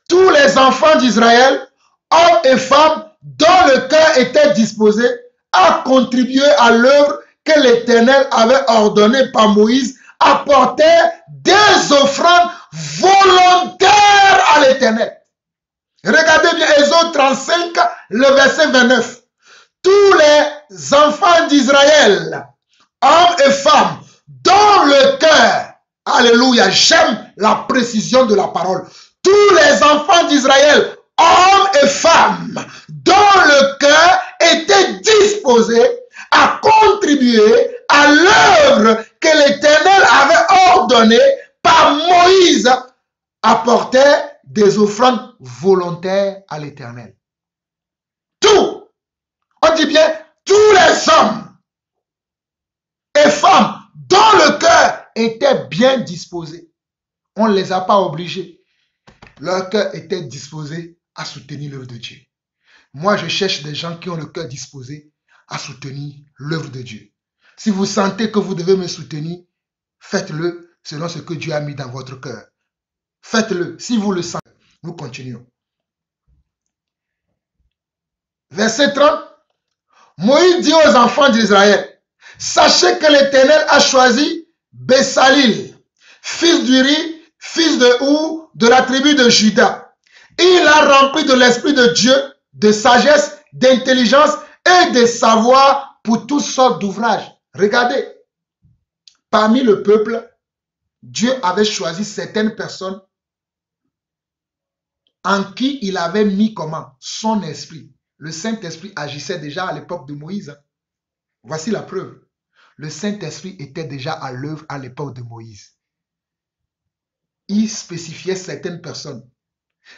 Tous les enfants d'Israël, hommes et femmes, dont le cœur était disposé à contribuer à l'œuvre que l'Éternel avait ordonnée par Moïse, apportèrent des offrandes volontaires à l'Éternel. Regardez bien Exode 35, le verset 29. Tous les enfants d'Israël, hommes et femmes, dont le cœur, alléluia, j'aime la précision de la parole. Tous les enfants d'Israël, hommes et femmes, dont le cœur était disposé à contribuer à l'œuvre que l'Éternel avait ordonnée par Moïse, apportaient des offrandes volontaires à l'Éternel. Tout, on dit bien, tous les hommes et femmes dont le cœur était bien disposé. On ne les a pas obligés. Leur cœur était disposé à soutenir l'œuvre de Dieu. Moi, je cherche des gens qui ont le cœur disposé à soutenir l'œuvre de Dieu. Si vous sentez que vous devez me soutenir, faites-le selon ce que Dieu a mis dans votre cœur. Faites-le si vous le sentez. Nous continuons. Verset 30. Moïse dit aux enfants d'Israël, sachez que l'Éternel a choisi Bessalil, fils d'Uri, fils de Hur, de la tribu de Juda. Il l'a rempli de l'Esprit de Dieu de sagesse, d'intelligence et de savoir pour toutes sortes d'ouvrages. Regardez, parmi le peuple, Dieu avait choisi certaines personnes en qui il avait mis comment? Son esprit. Le Saint-Esprit agissait déjà à l'époque de Moïse. Voici la preuve. Le Saint-Esprit était déjà à l'œuvre à l'époque de Moïse. Il spécifiait certaines personnes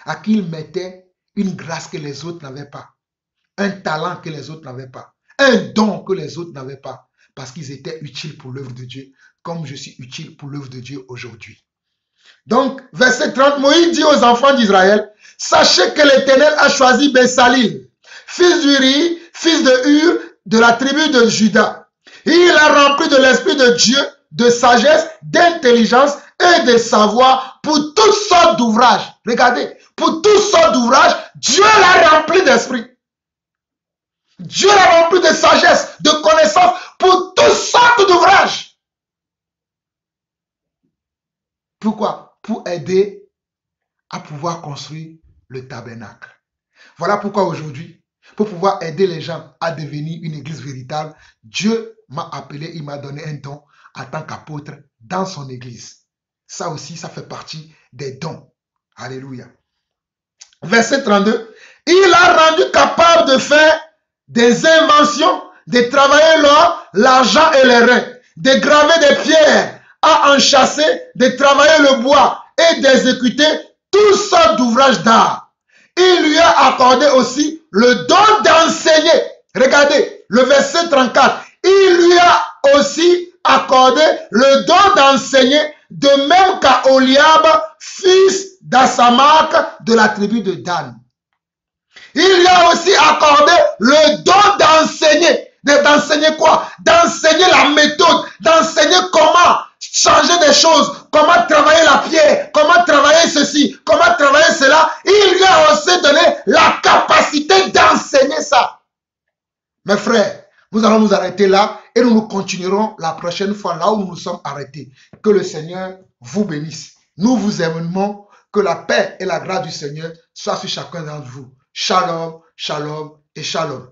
à qui il mettait une grâce que les autres n'avaient pas, un talent que les autres n'avaient pas, un don que les autres n'avaient pas, parce qu'ils étaient utiles pour l'œuvre de Dieu, comme je suis utile pour l'œuvre de Dieu aujourd'hui. Donc, verset 30, Moïse dit aux enfants d'Israël, sachez que l'Éternel a choisi Bessalil, fils d'Uri, fils de Hur, de la tribu de Juda. Il a rempli de l'Esprit de Dieu, de sagesse, d'intelligence et de savoir pour toutes sortes d'ouvrages. Regardez, pour toutes sortes d'ouvrages, Dieu l'a rempli d'esprit. Dieu l'a rempli de sagesse, de connaissance pour toutes sortes d'ouvrages. Pourquoi? Pour aider à pouvoir construire le tabernacle. Voilà pourquoi aujourd'hui, pour pouvoir aider les gens à devenir une église véritable, Dieu m'a appelé, il m'a donné un don en tant qu'apôtre dans son église. Ça aussi, ça fait partie des dons. Alléluia. Verset 32. Il a rendu capable de faire des inventions, de travailler l'or, l'argent et les reins, de graver des pierres, à enchasser, de travailler le bois et d'exécuter toutes sortes d'ouvrages d'art. Il lui a accordé aussi le don d'enseigner. Regardez, le verset 34. Il lui a aussi accordé le don d'enseigner, de même qu'à Oliab, fils d'Asamak de la tribu de Dan. Il lui a aussi accordé le don d'enseigner. D'enseigner quoi? D'enseigner la méthode, d'enseigner comment changer des choses, comment travailler la pierre, comment travailler ceci, comment travailler cela. Il lui a aussi donné la capacité d'enseigner ça. Mes frères, nous allons nous arrêter là et nous continuerons la prochaine fois là où nous nous sommes arrêtés. Que le Seigneur vous bénisse. Nous vous aimons, que la paix et la grâce du Seigneur soient sur chacun d'entre vous. Shalom, shalom et shalom.